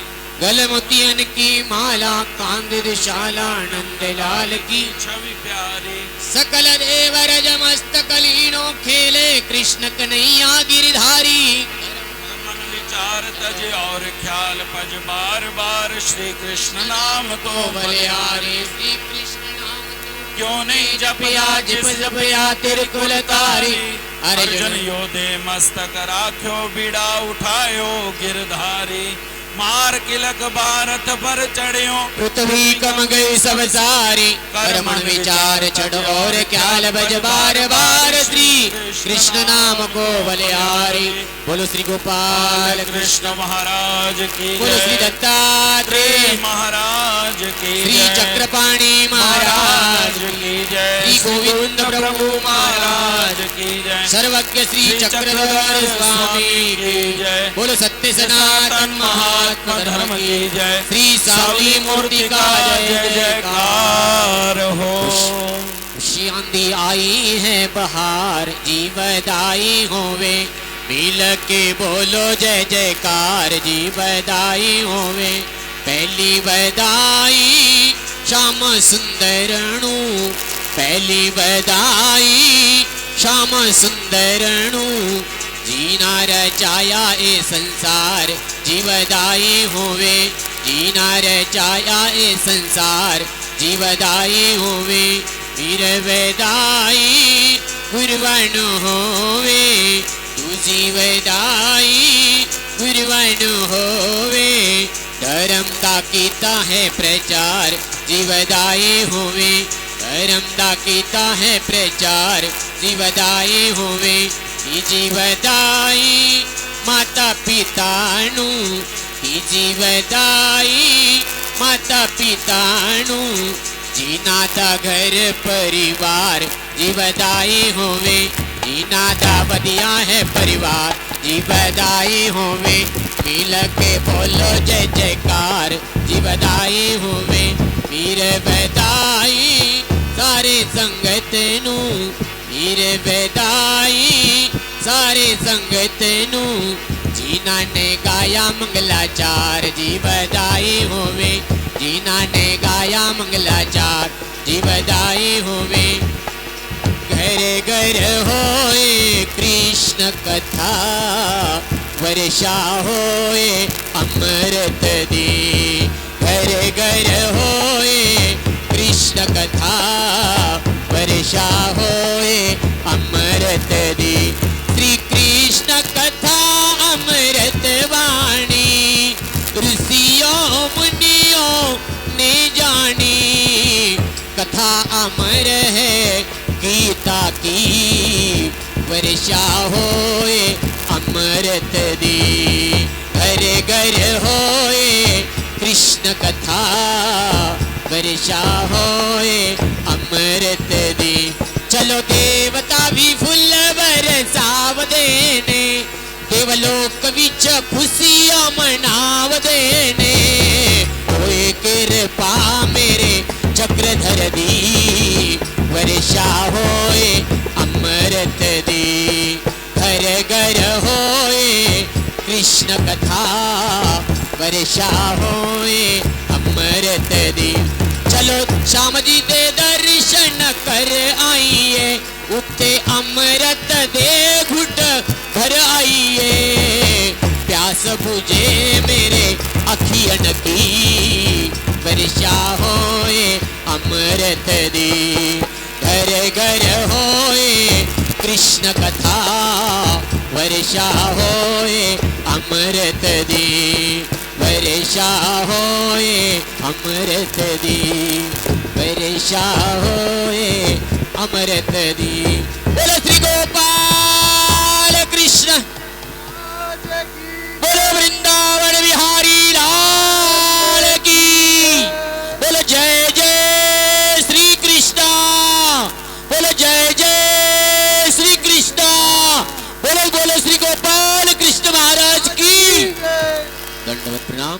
गल मोतियन की माला कांद दिशाला नंद लाल की छवि प्यारे। सकल देवर जमस्तक लीनो खेले कृष्ण कन्हैया गिरधारी। मन विचार तज और ख्याल पज बार बार श्री कृष्ण नाम तो बलिहारी। श्री कृष्ण नाम क्यों नहीं जपया जिप जपया तिरकुल तारी। अर्जुन योधे मस्तक राख्यो बीड़ा उठायो गिरधारी। मार किलक भारत पर चढ़ियो पृथ्वी कम गई सब सारी कर्मण विचार छड़ और ख्याल बज बार बार श्री कृष्ण नाम को बलिहारी। बोलो श्री गोपाल कृष्ण महाराज की बोलो श्री जय, दत्तात्रेय महाराज की श्री जय, चक्रपाणी महाराज की जय, श्री गोविंद प्रभु महाराज की जय, सर्वज्ञ श्री चक्रधर स्वामी की जय, बोलो सत्य सनातन महात्मा धर्म की जय, श्री सावली मूर्ति का जय जयकार हो। खुशी आंधी आई है बहार जीवदाई होवे मिल के बोलो जय जयकार जीवदाई होवे। पहली बधाई श्याम सुंदरणु पहली बधाई श्याम सुंदरणु जीना रचाया ए संसार जीवदाई होवे जीना रचाया ए संसार जीवदाई होवे। वीर वेदाई गुरवन होवे तू जीवदाई गुरवन होवे। धर्म का कीता है प्रचार जीवदाई होवे धर्म का कीता है प्रचार जीवदाई होवे। जीवदाई माता पितानु जीवदाई माता पितानु जीना था घर परिवार जीवदाई होवे जीना था बदिया है परिवार जीवदाई होवे। मिल के बोलो जय जयकार जीवदाई होवे। वीर बदाई सारे संगत नु वीर बदाई सारे संगत नु जीना ने गाया मंगलाचार जीवदाई होवे जीना ने गाया मंगलाचार जीवदाई होवे। घर घर होए कृष्ण कथा वर्षा होए अमृत दी घर घर होए कृष्ण कथा वर्षा होए अमृत दी। श्री कृष्ण कथा अमृत वाणी ऋषियों मुनियों ने जानी कथा अमर है गीता की वर्षा होए अमृत दी। घर घर होए कृष्ण कथा वर्षा होए अमृत दी। चलो देवता भी फुल बरसाव देने देवलोक विच खुशियां मनाव देने होए कृपा मेरे चक्रधर दी वर्षा होए अमृत दी। घर घर होए कृष्ण कथा वर्षा होए अमृत दी। चलो श्याम जी दे दर्शन कर आइए उत्ते अमृत दे घुट भर आइए। प्यास बुझे मेरे अखियन की वर्षा होए अमृत दी। घर घर होए कृष्ण कथा वर्षा होए अमृत दी वर्षा होए अमृत दी वर्षा होए अमृत दी। बोलो श्री गोपाल कृष्ण बोलो वृंदावन बिहारी लाल की। बोलो जय जय श्री कृष्ण बोलो जय जय श्री कृष्ण बोलो बोलो श्री गोपाल कृष्ण महाराज की। दंडवत प्रणाम।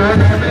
Thank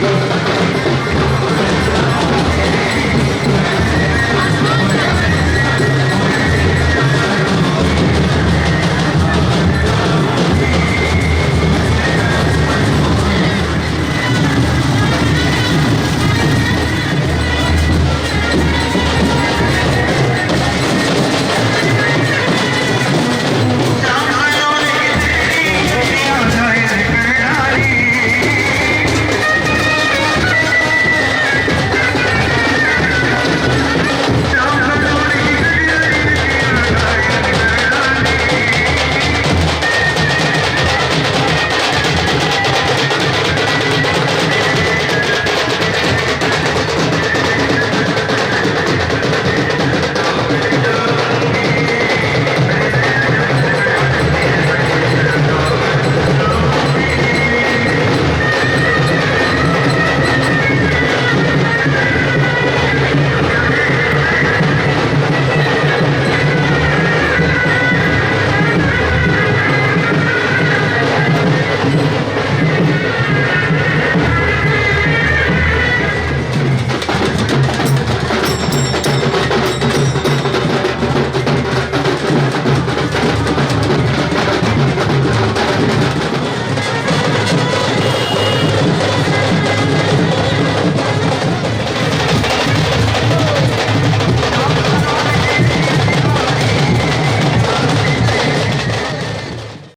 है।